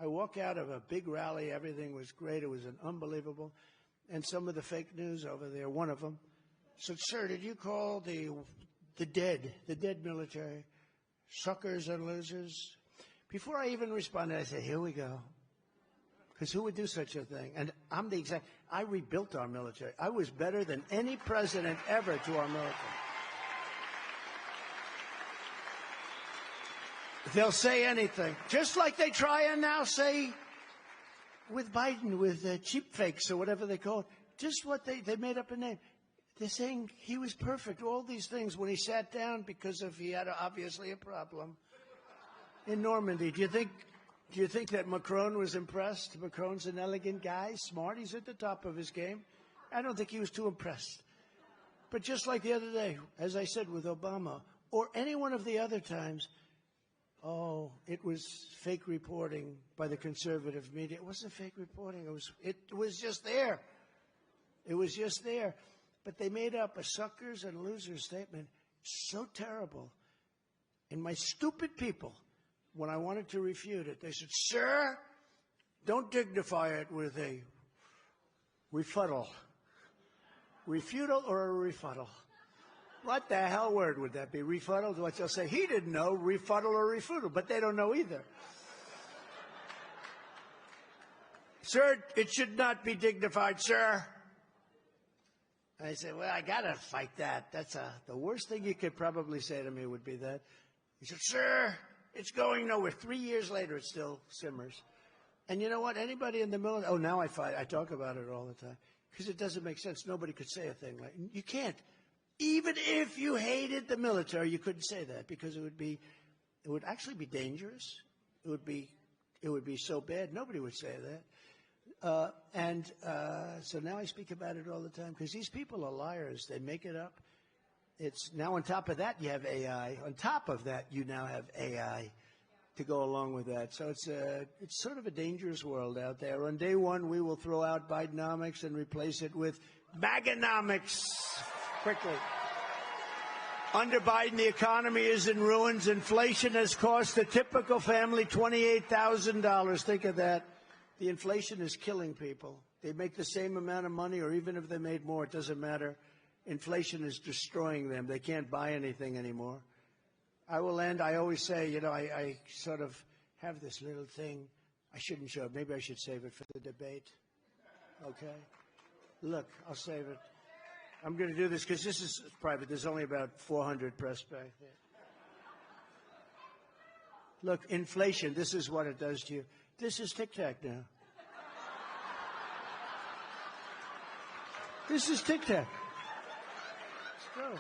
I walk out of a big rally. Everything was great. It was an unbelievable. And some of the fake news over there, one of them, said, sir, did you call the dead military, suckers and losers? Before I even responded, I said, here we go. Because who would do such a thing? And I'm the exact, I rebuilt our military. I was better than any president ever to our military. They'll say anything, just like they try and now say with Biden, with cheap fakes or whatever they call it. Just what they made up a name. They're saying he was perfect, all these things when he sat down because he had obviously a problem in Normandy. Do you think that Macron was impressed? Macron's an elegant guy, smart. He's at the top of his game. I don't think he was too impressed. But just like the other day, as I said with Obama, or any one of the other times, oh, it was fake reporting by the conservative media. It wasn't fake reporting. It was just there. It was just there. But they made up a suckers and losers statement so terrible. And my stupid people, when I wanted to refute it, they said, sir, don't dignify it with a refutal. Refutal or a refutal? What the hell word would that be? Refutal? What they'll say, he didn't know, refutal or refutal, but they don't know either. Sir, it should not be dignified, sir. I said, well, I got to fight that. That's the worst thing you could probably say to me would be that. He said, sir, it's going nowhere. 3 years later, it still simmers. And you know what? Anybody in the military, oh, now I fight. I talk about it all the time because it doesn't make sense. Nobody could say a thing like, you can't. Even if you hated the military, you couldn't say that because it would be It would actually be dangerous. It would be so bad, nobody would say that. So now I speak about it all the time because these people are liars. They make it up. It's now on top of that, you have AI. On top of that, you now have AI to go along with that. So it's sort of a dangerous world out there. On day one, we will throw out Bidenomics and replace it with MAGAnomics quickly. Under Biden, the economy is in ruins. Inflation has cost the typical family $28,000. Think of that. The inflation is killing people. They make the same amount of money, or even if they made more, it doesn't matter. Inflation is destroying them. They can't buy anything anymore. I will end. I always say, you know, I sort of have this little thing. I shouldn't show it. Maybe I should save it for the debate. Okay? Look, I'll save it. I'm going to do this because this is private. There's only about 400 press back there. Look, inflation, this is what it does to you. This is Tic Tac now. This is Tic Tac. Let's go.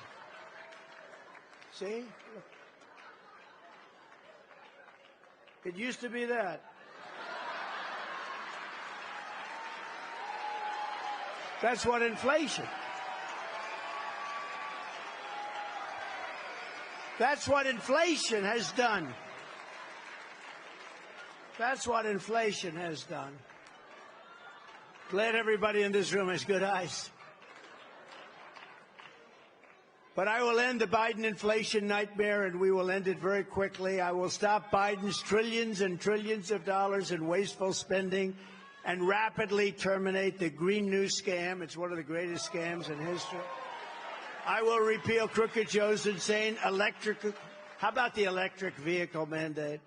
See? Look. It used to be that. That's what inflation. That's what inflation has done. That's what inflation has done. Glad everybody in this room has good eyes. But I will end the Biden inflation nightmare, and we will end it very quickly. I will stop Biden's trillions and trillions of dollars in wasteful spending and rapidly terminate the Green New scam. It's one of the greatest scams in history. I will repeal Crooked Joe's insane electric. How about the electric vehicle mandate?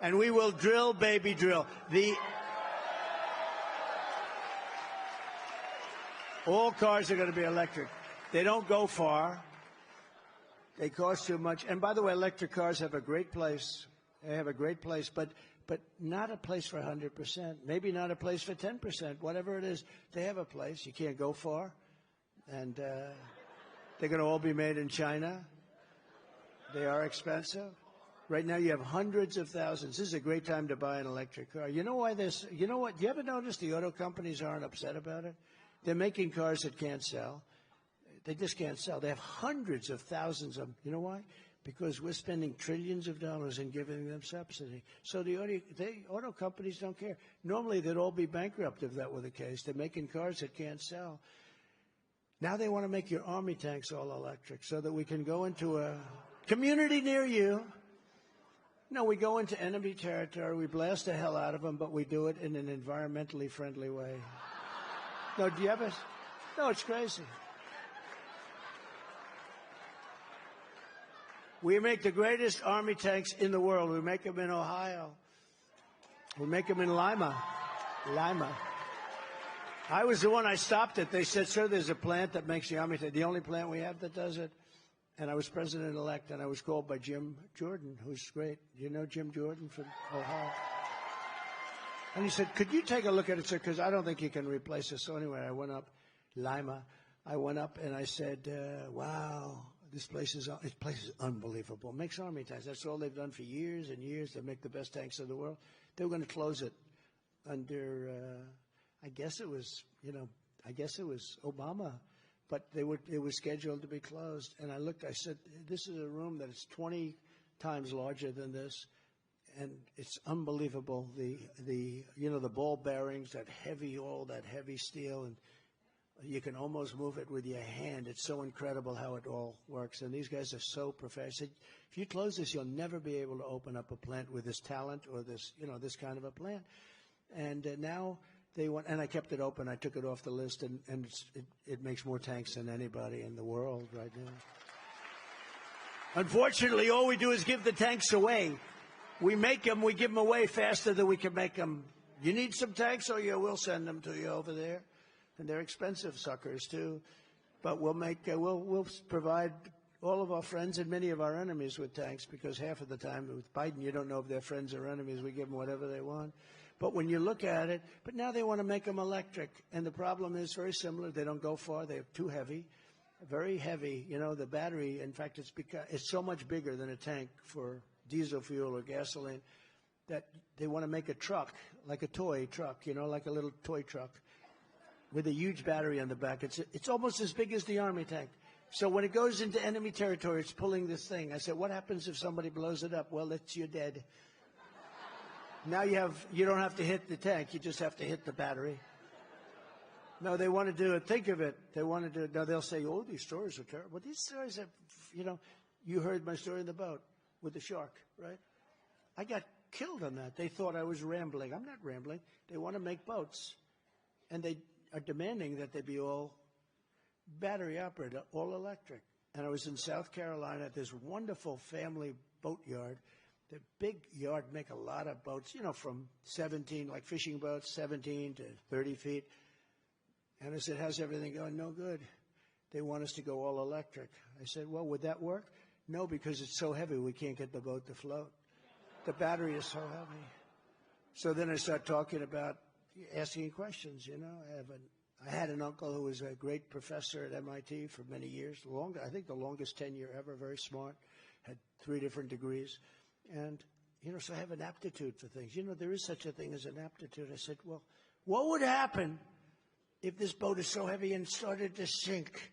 And we will drill, baby, drill. All cars are going to be electric. They don't go far. They cost too much. And by the way, electric cars have a great place. They have a great place, but not a place for 100%. Maybe not a place for 10%. Whatever it is, they have a place. You can't go far. And they're going to all be made in China. They are expensive. Right now, you have hundreds of thousands. This is a great time to buy an electric car. You know why this? You know what? Do you ever notice the auto companies aren't upset about it? They're making cars that can't sell. They just can't sell. They have hundreds of thousands of them. You know why? Because we're spending trillions of dollars and giving them subsidy. So the auto companies don't care. Normally, they'd all be bankrupt if that were the case. They're making cars that can't sell. Now they want to make your army tanks all electric so that we can go into a community near you. No, we go into enemy territory. We blast the hell out of them, but we do it in an environmentally friendly way. No, do you ever? No, it's crazy. We make the greatest army tanks in the world. We make them in Ohio. We make them in Lima. I was the one. I stopped it. They said, sir, there's a plant that makes the army tank. The only plant we have that does it. And I was president-elect, and I was called by Jim Jordan, who's great. You know Jim Jordan from Ohio? And he said, could you take a look at it, sir, because I don't think you can replace it. So anyway, I went up, Lima. I went up, and I said, wow, this place is unbelievable. It makes army tanks. That's all they've done for years and years. They make the best tanks in the world. They were going to close it under, I guess it was Obama. But it was scheduled to be closed. And I looked, I said, this is a room that is 20 times larger than this. And it's unbelievable. The ball bearings, that heavy steel, and you can almost move it with your hand. It's so incredible how it all works. And these guys are so professional. I said, if you close this, you'll never be able to open up a plant with this talent or this kind of a plant. And now they want, and I kept it open. I took it off the list, and it makes more tanks than anybody in the world right now. Unfortunately, all we do is give the tanks away. We make them, we give them away faster than we can make them. You need some tanks? Oh, yeah, we'll send them to you over there. And they're expensive suckers, too. But we'll provide all of our friends and many of our enemies with tanks, because half of the time with Biden, you don't know if they're friends or enemies. We give them whatever they want. But when you look at it, but now they want to make them electric. And the problem is very similar. They don't go far. They're too heavy, very heavy. You know, the battery, in fact, it's so much bigger than a tank for diesel fuel or gasoline, that they want to make a truck, like a toy truck, like a little toy truck with a huge battery on the back. It's almost as big as the Army tank. So when it goes into enemy territory, it's pulling this thing. I said, what happens if somebody blows it up? Well, you're dead. Now you don't have to hit the tank. You just have to hit the battery. No, they want to do it. Think of it. They want to do it. Now they'll say, oh, these stories are terrible. These stories are, you heard my story in the boat with the shark, right? I got killed on that. They thought I was rambling. I'm not rambling. They want to make boats. And they are demanding that they be all battery operated, all electric. And I was in South Carolina at this wonderful family boat yard. The big yard make a lot of boats, from 17, like fishing boats, 17 to 30 feet. And I said, how's everything going? No good. They want us to go all electric. I said, well, would that work? No, because it's so heavy we can't get the boat to float. The battery is so heavy. So then I start talking about asking questions, I had an uncle who was a great professor at MIT for many years, I think the longest tenure ever, very smart, had 3 different degrees. And, so I have an aptitude for things. There is such a thing as an aptitude. I said, well, what would happen if this boat is so heavy and started to sink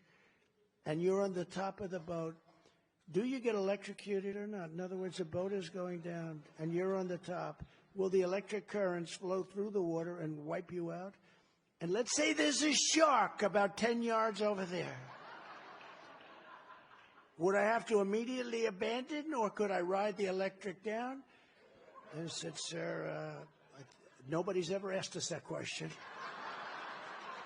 and you're on the top of the boat? Do you get electrocuted or not? In other words, the boat is going down and you're on the top. Will the electric currents flow through the water and wipe you out? And let's say there's a shark about 10 yards over there. Would I have to immediately abandon, or could I ride the electric down? And I said, sir, nobody's ever asked us that question.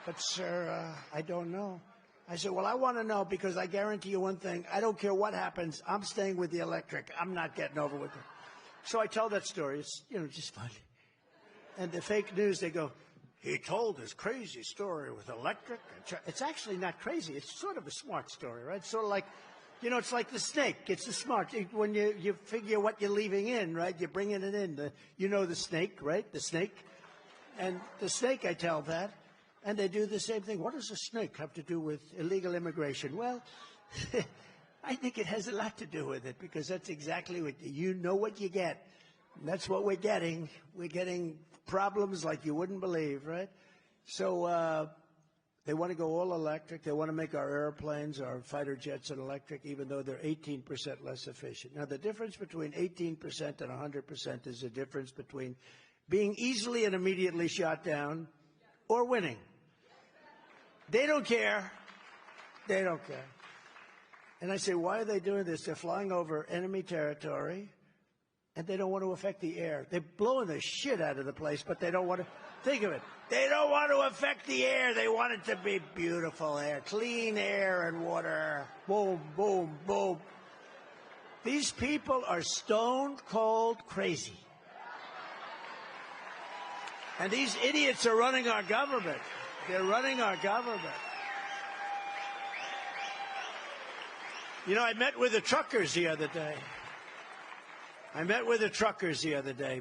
But, sir, I don't know. I said, well, I want to know, because I guarantee you one thing. I don't care what happens. I'm staying with the electric. I'm not getting over with it. So I tell that story. It's, just funny. And the fake news, they go, he told this crazy story with electric. It's actually not crazy. It's sort of a smart story, right? Sort of like, it's like the snake. It's the smart. When you figure what you're leaving in, right? You're bringing it in. The snake, right? The snake. And the snake, I tell that. And they do the same thing. What does a snake have to do with illegal immigration? Well, I think it has a lot to do with it, because that's exactly what what you get. And that's what we're getting. We're getting problems like you wouldn't believe, right? So they want to go all electric. They want to make our airplanes, our fighter jets, and electric, even though they're 18% less efficient. Now, the difference between 18% and 100% is the difference between being easily and immediately shot down or winning. They don't care. They don't care. And I say, why are they doing this? They're flying over enemy territory, and they don't want to affect the air. They're blowing the shit out of the place, but they don't want to. Think of it. They don't want to affect the air. They want it to be beautiful air, clean air and water. Boom, boom, boom. These people are stone cold crazy. And these idiots are running our government. They're running our government. I met with the truckers the other day.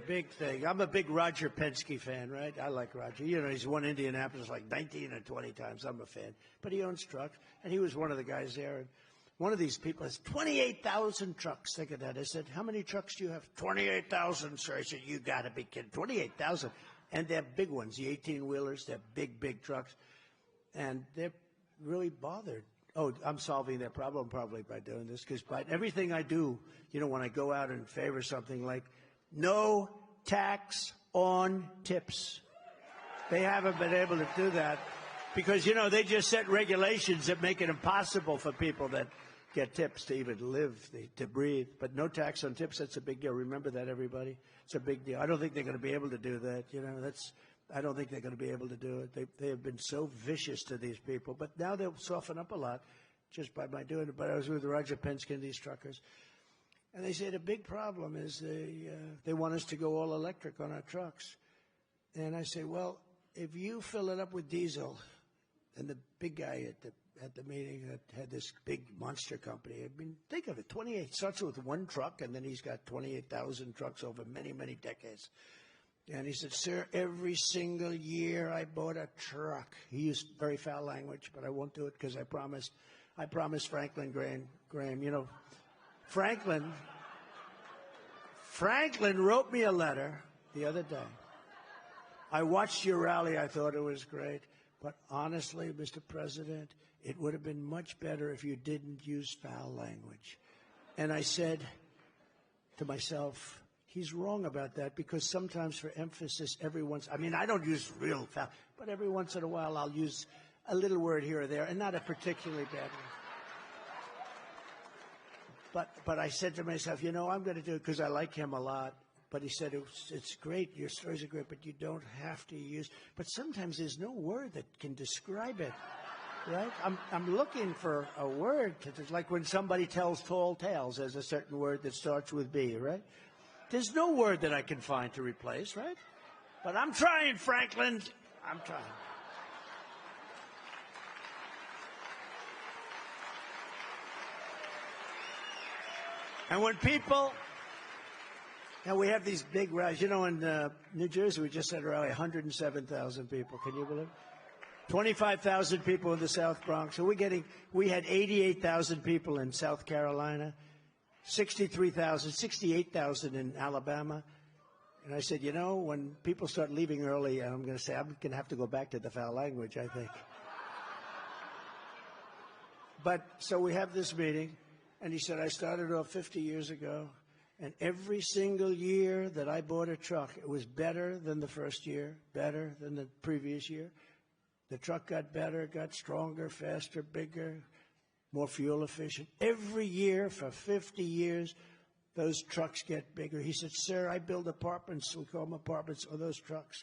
Big thing. I'm a big Roger Penske fan, right? I like Roger. He's won Indianapolis like 19 or 20 times. I'm a fan. But he owns trucks, and he was one of the guys there. And one of these people has 28,000 trucks. Think of that. I said, how many trucks do you have? 28,000, sir. I said, you got to be kidding. 28,000. And they're big ones, the 18-wheelers. They're big, big trucks. And they're really bothered. Oh, I'm solving their problem probably by doing this, because by everything I do, when I go out and favor something like no tax on tips. They haven't been able to do that because, they just set regulations that make it impossible for people that get tips to even live, to breathe. But no tax on tips, that's a big deal. Remember that, everybody? It's a big deal. I don't think they're going to be able to do that. I don't think they're going to be able to do it. They have been so vicious to these people. But now they'll soften up a lot just by my doing it. But I was with Roger Penske and these truckers. And they say the big problem is they want us to go all electric on our trucks. And I say, well, if you fill it up with diesel, and the big guy at the meeting that had this big monster company, think of it, 28, starts with one truck, and then he's got 28,000 trucks over many, many decades. And he said, sir, every single year I bought a truck. He used very foul language, but I won't do it because I promised Franklin Graham. Franklin Franklin wrote me a letter the other day. I watched your rally. I thought it was great. But honestly, Mr. President, it would have been much better if you didn't use foul language. And I said to myself, he's wrong about that, because sometimes for emphasis, I don't use real foul, but every once in a while I'll use a little word here or there, and not a particularly bad one. But I said to myself, I'm going to do it because I like him a lot. But he said, it's great, your stories are great, but you don't have to use. But sometimes there's no word that can describe it, right? I'm looking for a word. Like when somebody tells tall tales, there's a certain word that starts with B, right? There's no word that I can find to replace, right? But I'm trying, Franklin. I'm trying. And when people... Now, we have these big rallies. In New Jersey, we just had a rally, 107,000 people. Can you believe it? 25,000 people in the South Bronx. So we had 88,000 people in South Carolina, 68,000 in Alabama. And I said, when people start leaving early, I'm going to have to go back to the foul language, I think. But so we have this meeting, and he said, I started off 50 years ago. And every single year that I bought a truck, it was better than the first year, better than the previous year. The truck got better, got stronger, faster, bigger, more fuel efficient. Every year for 50 years, those trucks get bigger. He said, sir, I build apartments. We call them apartments, or those trucks.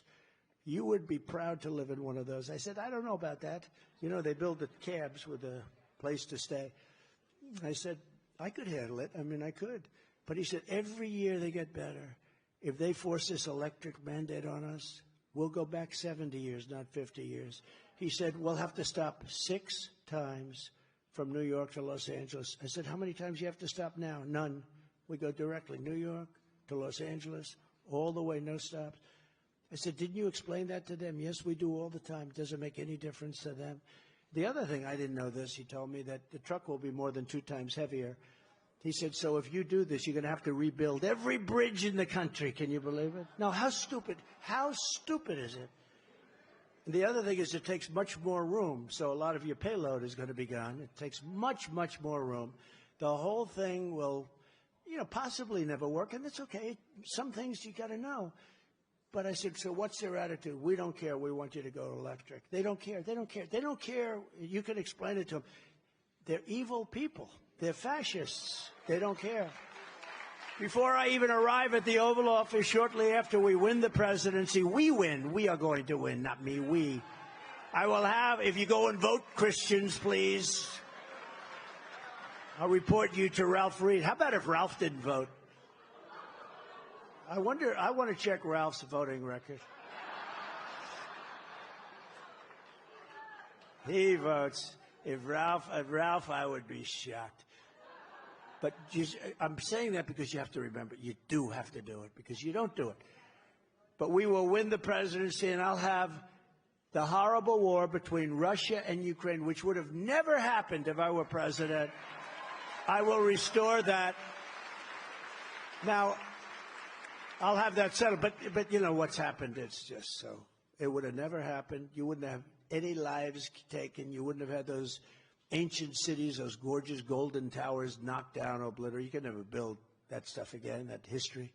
You would be proud to live in one of those. I said, I don't know about that. They build the cabs with a place to stay. I said, I could handle it. I could. But he said, every year they get better. If they force this electric mandate on us, we'll go back 70 years, not 50 years. He said, we'll have to stop 6 times from New York to Los Angeles. I said, how many times do you have to stop now? None. We go directly, New York to Los Angeles, all the way, no stops. I said, didn't you explain that to them? Yes, we do all the time. It doesn't make any difference to them. The other thing, I didn't know this, he told me that the truck will be more than 2 times heavier. He said, so if you do this, you're going to have to rebuild every bridge in the country. Can you believe it? Now, how stupid is it? And the other thing is it takes much more room, so a lot of your payload is going to be gone. It takes much, much more room. The whole thing will, possibly never work, and that's okay. Some things you got to know. But I said, so what's their attitude? We don't care. We want you to go electric. They don't care. They don't care. They don't care. You can explain it to them. They're evil people. They're fascists. They don't care. Before I even arrive at the Oval Office, shortly after we win the presidency, we win. We are going to win, not me, we. I will have, if you go and vote, Christians, please, I'll report you to Ralph Reed. How about if Ralph didn't vote? I want to check Ralph's voting record. He votes. If Ralph, I would be shocked. But I'm saying that because you have to remember, you do have to do it, because you don't do it. But we will win the presidency, and I'll have the horrible war between Russia and Ukraine, which would have never happened if I were president. I will restore that. Now, I'll have that settled. But what's happened, it's just so. It would have never happened. You wouldn't have any lives taken. You wouldn't have had those ancient cities, those gorgeous golden towers knocked down, obliterated. You could never build that stuff again, that history.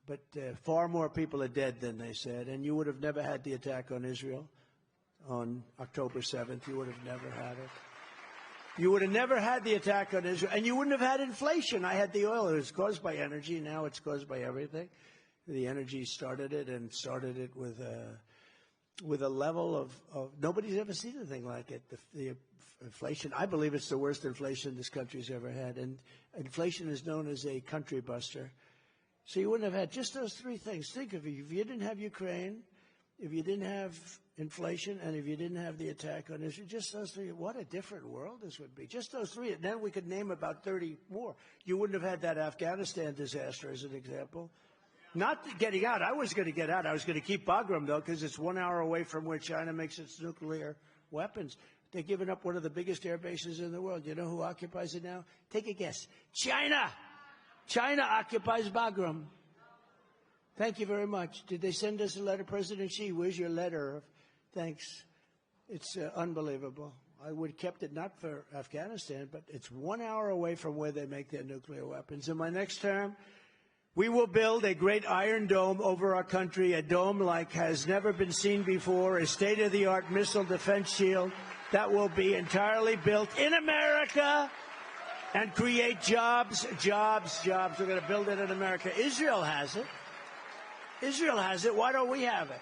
But far more people are dead than they said. And you would have never had the attack on Israel on October 7th. You would have never had it. You would have never had the attack on Israel. And you wouldn't have had inflation. I had the oil. It was caused by energy. Now it's caused by everything. The energy started it, and started it with a level of nobody's ever seen anything like it. The inflation, I believe it's the worst inflation this country's ever had. And inflation is known as a country buster. So you wouldn't have had just those 3 things. Think of it. If you didn't have Ukraine, if you didn't have inflation, and if you didn't have the attack on Israel, just those 3, what a different world this would be. Just those 3. And then we could name about 30 more. You wouldn't have had that Afghanistan disaster as an example. Not getting out. I was going to get out. I was going to keep Bagram, though, because it's 1 hour away from where China makes its nuclear weapons. They're giving up one of the biggest air bases in the world. You know who occupies it now? Take a guess. China! China occupies Bagram. Thank you very much. Did they send us a letter? President Xi, where's your letter? Thanks. It's unbelievable. I would have kept it not for Afghanistan, but it's 1 hour away from where they make their nuclear weapons. In my next term, we will build a great iron dome over our country, a dome like has never been seen before, a state-of-the-art missile defense shield that will be entirely built in America and create jobs, jobs, jobs. We're going to build it in America. Israel has it. Israel has it. Why don't we have it?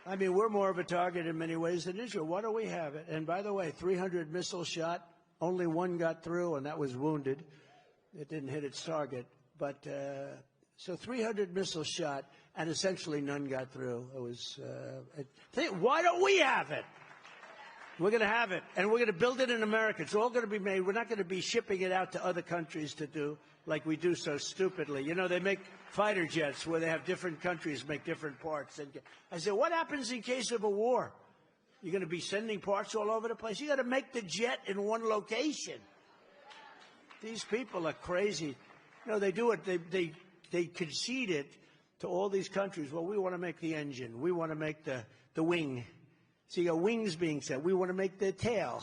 I mean, we're more of a target in many ways than Israel. Why don't we have it? And by the way, 300 missiles shot, only one got through, and that was wounded. It didn't hit its target. But so 300 missiles shot, and essentially none got through. It was. Why don't we have it? We're going to have it, and we're going to build it in America. It's all going to be made. We're not going to be shipping it out to other countries to do like we do so stupidly. You know, they make fighter jets where they have different countries make different parts. And I said, what happens in case of a war? You're going to be sending parts all over the place. You got to make the jet in one location. These people are crazy. You know, they do it. They concede it to all these countries. Well, we want to make the engine. We want to make the wing. So you got wings being said. We want to make the tail.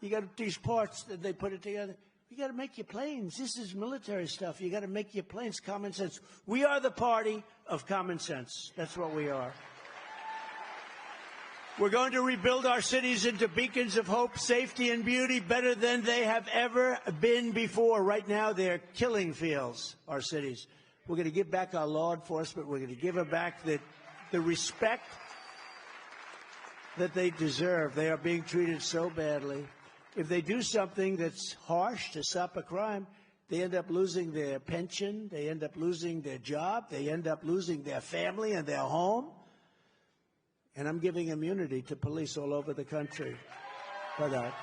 You got these parts that they put it together. You got to make your planes. This is military stuff. You got to make your planes. Common sense. We are the party of common sense. That's what we are. We're going to rebuild our cities into beacons of hope, safety, and beauty better than they have ever been before. Right now, they're killing fields, our cities. We're going to give back our law enforcement. We're going to give them back the respect that they deserve. They are being treated so badly. If they do something that's harsh to stop a crime, they end up losing their pension, they end up losing their job, they end up losing their family and their home. And I'm giving immunity to police all over the country for that.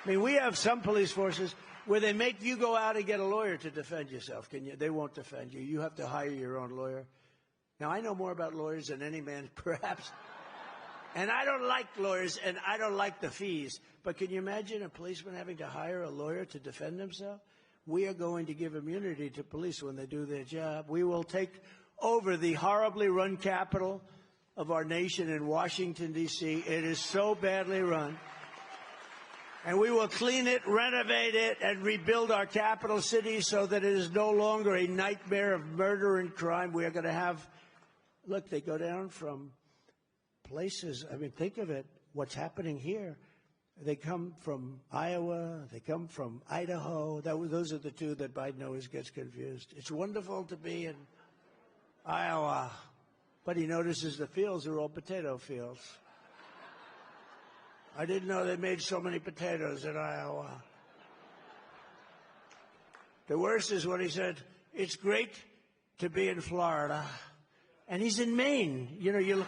I mean, we have some police forces where they make you go out and get a lawyer to defend yourself. They won't defend you. You have to hire your own lawyer. Now, I know more about lawyers than any man, perhaps. And I don't like lawyers, and I don't like the fees. But can you imagine a policeman having to hire a lawyer to defend himself? We are going to give immunity to police when they do their job. We will take over the horribly run capital of our nation in Washington, D.C. It is so badly run. And we will clean it, renovate it, and rebuild our capital city so that it is no longer a nightmare of murder and crime. We are going to have, look, they go down from places. I mean, think of it, what's happening here. They come from Iowa. They come from Idaho. Those are the two that Biden always gets confused. It's wonderful to be in Iowa, but he notices the fields are all potato fields. I didn't know they made so many potatoes in Iowa. The worst is when he said, it's great to be in Florida. And he's in Maine. You know,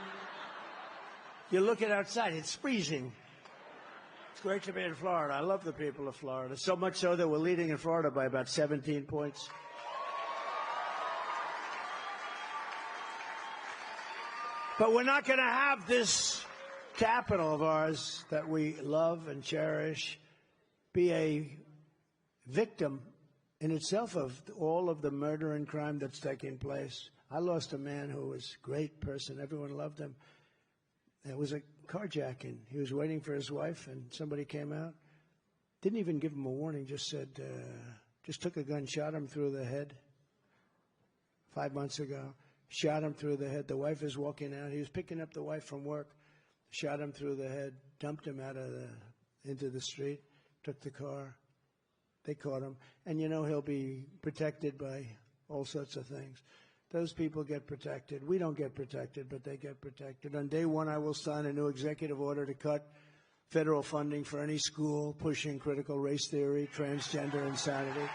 you're looking outside. It's freezing. It's great to be in Florida. I love the people of Florida, so much so that we're leading in Florida by about 17 points. But we're not going to have this capital of ours that we love and cherish be a victim in itself of all of the murder and crime that's taking place. I lost a man who was a great person. Everyone loved him. It was a carjacking. He was waiting for his wife, and somebody came out. Didn't even give him a warning, just said, just took a gun, shot him through the head 5 months ago. Shot him through the head. The wife is walking out. He was picking up the wife from work. Shot him through the head, dumped him into the street, took the car. They caught him. And, you know, he'll be protected by all sorts of things. Those people get protected. We don't get protected, but they get protected. On day one, I will sign a new executive order to cut federal funding for any school pushing critical race theory, transgender insanity,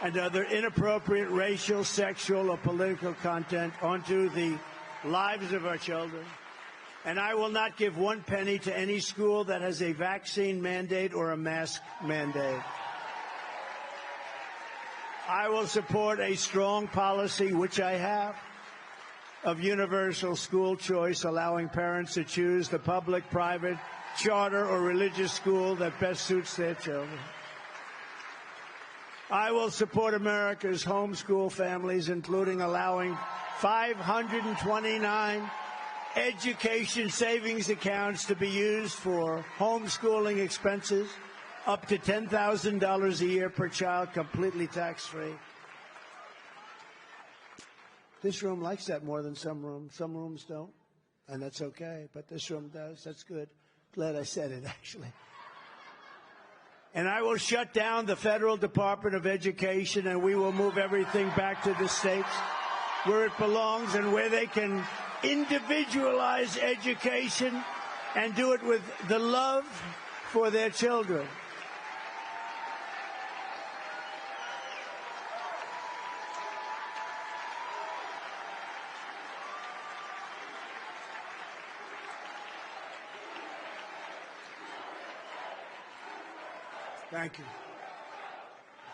and other inappropriate racial, sexual, or political content onto the lives of our children. And I will not give one penny to any school that has a vaccine mandate or a mask mandate. I will support a strong policy, which I have, of universal school choice, allowing parents to choose the public, private, charter, or religious school that best suits their children. I will support America's homeschool families, including allowing 529 education savings accounts to be used for homeschooling expenses, up to $10,000 a year per child, completely tax-free. This room likes that more than some rooms. Some rooms don't, and that's okay, but this room does. That's good. Glad I said it, actually. And I will shut down the Federal Department of Education, and we will move everything back to the states where it belongs and where they can individualize education and do it with the love for their children. Thank you.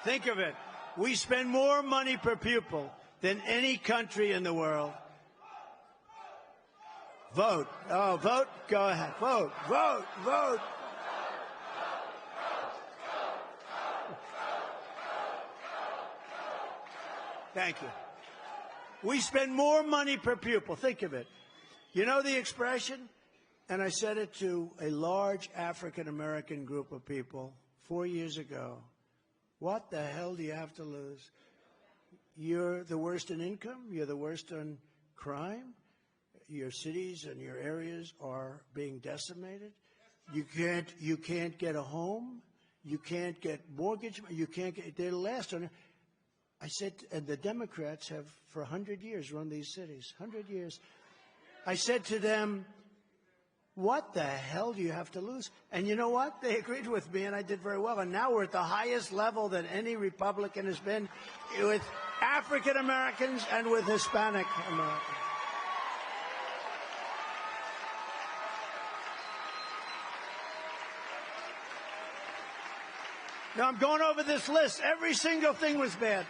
Think of it. We spend more money per pupil than any country in the world. Vote. Oh, vote? Go ahead. Vote, vote, vote. Thank you. We spend more money per pupil. Think of it. You know the expression? And I said it to a large African-American group of people 4 years ago. What the hell do you have to lose? You're the worst in income. You're the worst on crime. Your cities and your areas are being decimated. You can't get a home. You can't get mortgage. You can't get. They're last on. I said, and the Democrats have for 100 years run these cities. 100 years. I said to them, what the hell do you have to lose? And you know what? They agreed with me, and I did very well. And now we're at the highest level that any Republican has been with African Americans and with Hispanic Americans. Now, I'm going over this list. Every single thing was bad.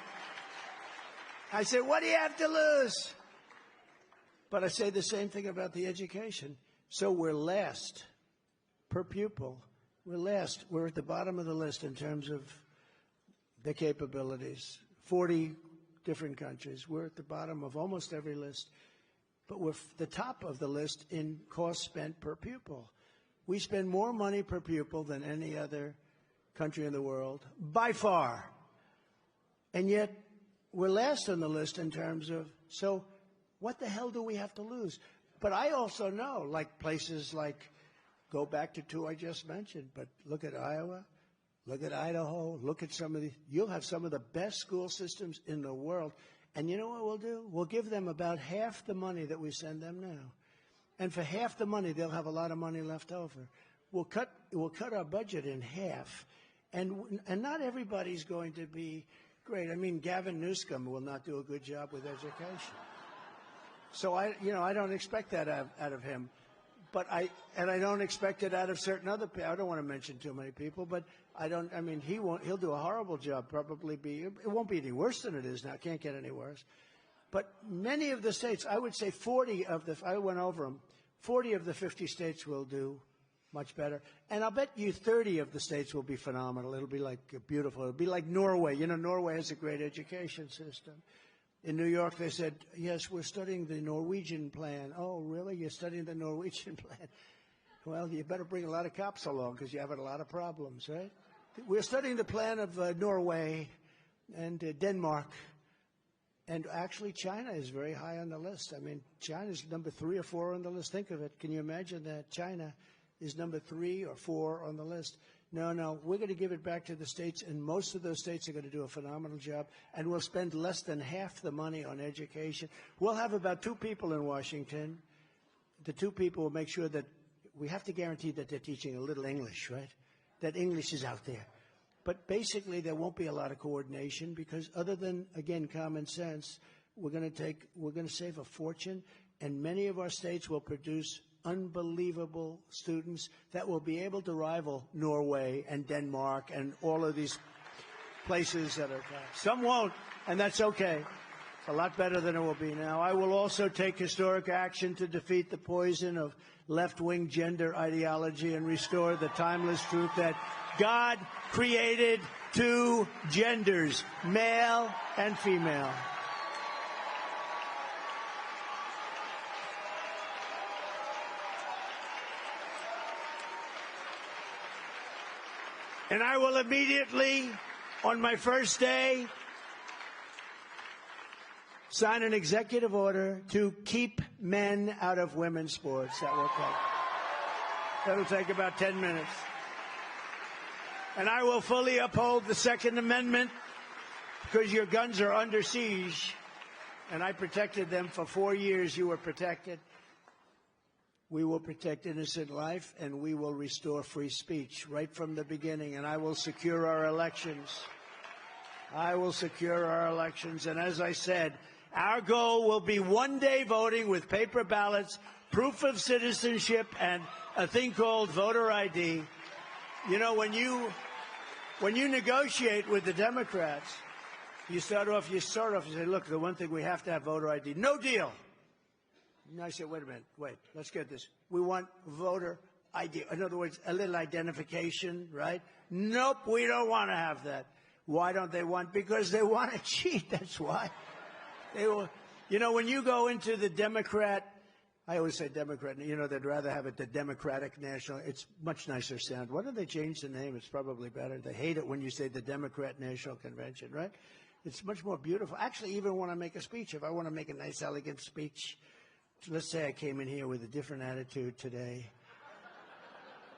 I said, what do you have to lose? But I say the same thing about the education. So we're last per pupil. We're last. We're at the bottom of the list in terms of the capabilities. 40 different countries. We're at the bottom of almost every list. But we're the top of the list in cost spent per pupil. We spend more money per pupil than any other country in the world, by far. And yet, we're last on the list in terms of, so what the hell do we have to lose? But I also know, like places like, go back to two I just mentioned, but look at Iowa, look at Idaho, look at some of the, you'll have some of the best school systems in the world. And you know what we'll do? We'll give them about half the money that we send them now. And for half the money, they'll have a lot of money left over. We'll cut our budget in half. And not everybody's going to be great. I mean, Gavin Newsom will not do a good job with education. So I don't expect that out of him. But I don't expect it out of certain other people. I don't want to mention too many people, but he'll do a horrible job, it won't be any worse than it is now. It can't get any worse. But many of the states, I would say 40 I went over them, 40 of the 50 states will do much better. And I'll bet you 30 of the states will be phenomenal. It'll be like beautiful. It'll be like Norway. You know, Norway has a great education system. In New York, they said, yes, we're studying the Norwegian plan. Oh, really? You're studying the Norwegian plan? Well, you better bring a lot of cops along because you have a lot of problems, right? We're studying the plan of Norway and Denmark. And actually, China is very high on the list. I mean, China's number 3 or 4 on the list. Think of it. Can you imagine that? China is number 3 or 4 on the list. No, we're going to give it back to the states, and most of those states are going to do a phenomenal job, and we'll spend less than half the money on education. We'll have about 2 people in Washington. The 2 people will make sure that we have to guarantee that they're teaching a little English, right? That English is out there. But basically, there won't be a lot of coordination because other than, again, common sense, we're going to save a fortune, and many of our states will produce unbelievable students that will be able to rival Norway and Denmark and all of these places that are taxed. Some won't, and that's okay. It's a lot better than it will be now. I will also take historic action to defeat the poison of left-wing gender ideology and restore the timeless truth that God created two genders, male and female. And I will immediately, on my first day, sign an executive order to keep men out of women's sports. That'll take about 10 minutes. And I will fully uphold the Second Amendment because your guns are under siege. And I protected them for 4 years. You were protected. We will protect innocent life, and we will restore free speech right from the beginning. And I will secure our elections. I will secure our elections. And as I said, our goal will be one-day voting with paper ballots, proof of citizenship, and a thing called voter ID. You know, when you negotiate with the Democrats, you start off, you say, look, the one thing we have to have voter ID. No deal. And I said, wait a minute, let's get this. We want voter ID. In other words, a little identification, right? Nope, we don't want to have that. Why don't they want? Because they want to cheat, that's why. They will, you know, when you go into the Democrat, I always say Democrat, you know, they'd rather have it the Democratic National. It's much nicer sound. Why don't they change the name? It's probably better. They hate it when you say the Democrat National Convention, right? It's much more beautiful. Actually, even when I make a speech, if I want to make a nice, elegant speech, let's say I came in here with a different attitude today,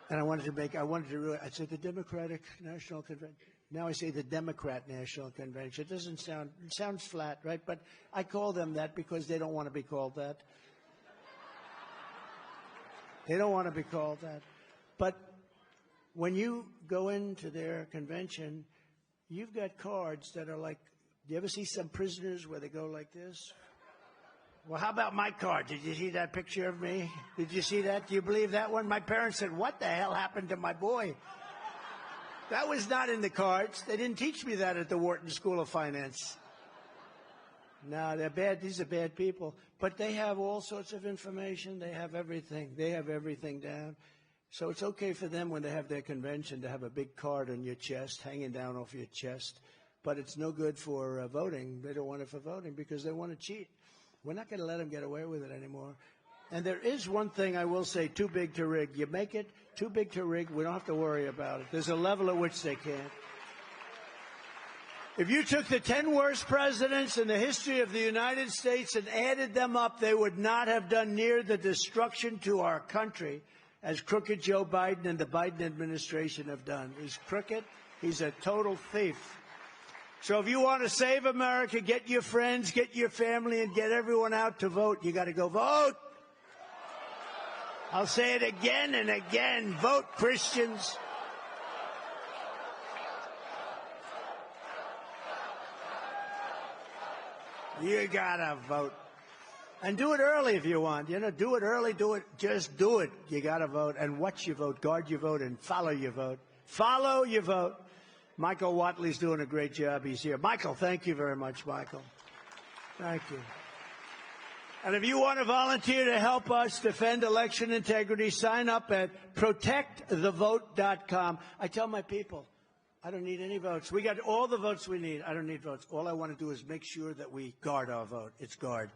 and I said the Democratic National Convention. Now I say the Democrat National Convention. It sounds flat, right? But I call them that because they don't want to be called that. They don't want to be called that. But when you go into their convention, you've got cards that are like, do you ever see some prisoners where they go like this? Well, how about my card? Did you see that picture of me? Did you see that? Do you believe that one? My parents said, what the hell happened to my boy? That was not in the cards. They didn't teach me that at the Wharton School of Finance. No, they're bad. These are bad people. But they have all sorts of information. They have everything. They have everything down. So it's okay for them when they have their convention to have a big card on your chest, hanging down off your chest. But it's no good for voting. They don't want it for voting because they want to cheat. We're not going to let them get away with it anymore. And there is one thing I will say, too big to rig. You make it too big to rig, we don't have to worry about it. There's a level at which they can't. If you took the 10 worst presidents in the history of the United States and added them up, they would not have done near the destruction to our country as crooked Joe Biden and the Biden administration have done. He's crooked. He's a total thief. So if you want to save America, get your friends, get your family, and get everyone out to vote. You got to go vote. I'll say it again and again. Vote, Christians. You got to vote. And do it early if you want. You know, do it early. Do it. Just do it. You got to vote. And watch your vote. Guard your vote and follow your vote. Follow your vote. Michael Watley's doing a great job. He's here. Michael, thank you very much, Michael. Thank you. And if you want to volunteer to help us defend election integrity, sign up at protectthevote.com. I tell my people, I don't need any votes. We got all the votes we need. I don't need votes. All I want to do is make sure that we guard our vote. It's guard.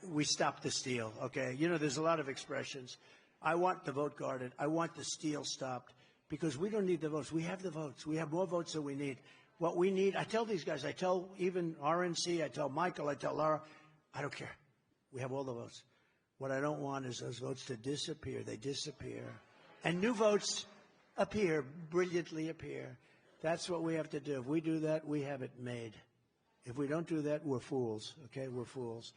We stop the steal, okay? You know, there's a lot of expressions. I want the vote guarded. I want the steal stopped because we don't need the votes. We have the votes. We have more votes than we need. What we need, I tell these guys, I tell even RNC, I tell Michael, I tell Laura, I don't care. We have all the votes. What I don't want is those votes to disappear. They disappear. And new votes appear, brilliantly appear. That's what we have to do. If we do that, we have it made. If we don't do that, we're fools, okay? We're fools.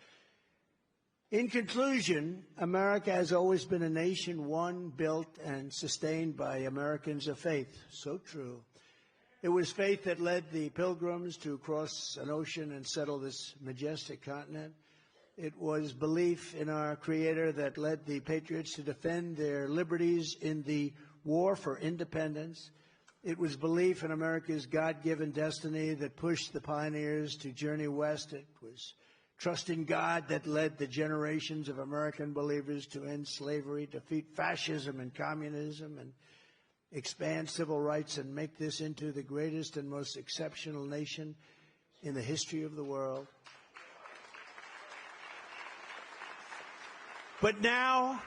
In conclusion, America has always been a nation won, built, and sustained by Americans of faith. So true. It was faith that led the Pilgrims to cross an ocean and settle this majestic continent. It was belief in our Creator that led the patriots to defend their liberties in the war for independence. It was belief in America's God-given destiny that pushed the pioneers to journey west. It was trust in God that led the generations of American believers to end slavery, defeat fascism and communism. And expand civil rights, and make this into the greatest and most exceptional nation in the history of the world. But now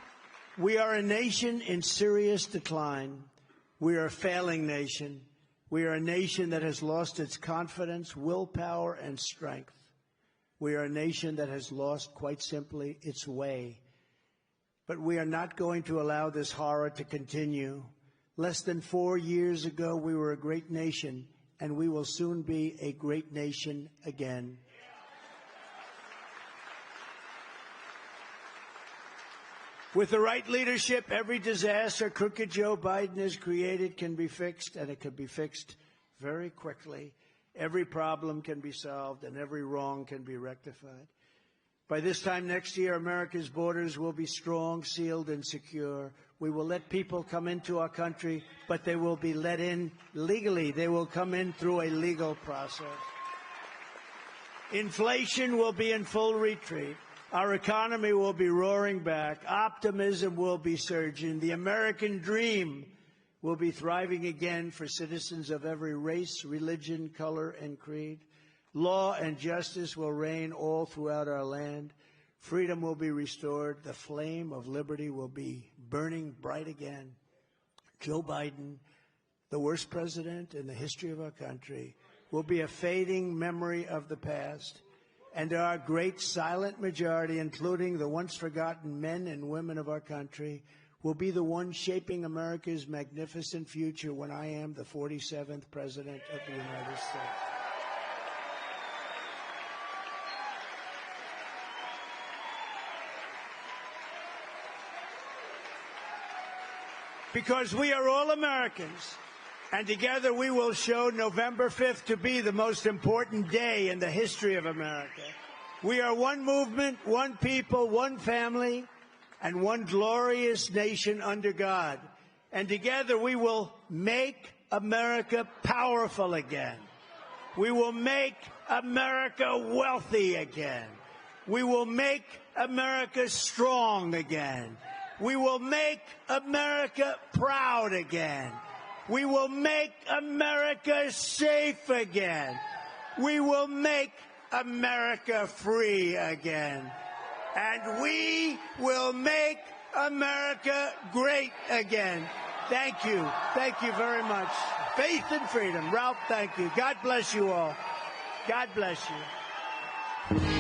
we are a nation in serious decline. We are a failing nation. We are a nation that has lost its confidence, willpower, and strength. We are a nation that has lost, quite simply, its way. But we are not going to allow this horror to continue. Less than 4 years ago, we were a great nation, and we will soon be a great nation again. With the right leadership, every disaster crooked Joe Biden has created can be fixed, and it can be fixed very quickly. Every problem can be solved, and every wrong can be rectified. By this time next year, America's borders will be strong, sealed, and secure. We will let people come into our country, but they will be let in legally. They will come in through a legal process. Inflation will be in full retreat. Our economy will be roaring back. Optimism will be surging. The American dream will be thriving again for citizens of every race, religion, color, and creed. Law and justice will reign all throughout our land. Freedom will be restored. The flame of liberty will be burning bright again. Joe Biden, the worst president in the history of our country, will be a fading memory of the past. And our great silent majority, including the once forgotten men and women of our country, will be the ones shaping America's magnificent future when I am the 47th President of the United States. Because we are all Americans, and together we will show November 5th to be the most important day in the history of America. We are one movement, one people, one family, and one glorious nation under God. And together we will make America powerful again. We will make America wealthy again. We will make America strong again. We will make America proud again. We will make America safe again. We will make America free again. And we will make America great again. Thank you. Thank you very much. Faith and freedom. Ralph, thank you. God bless you all. God bless you.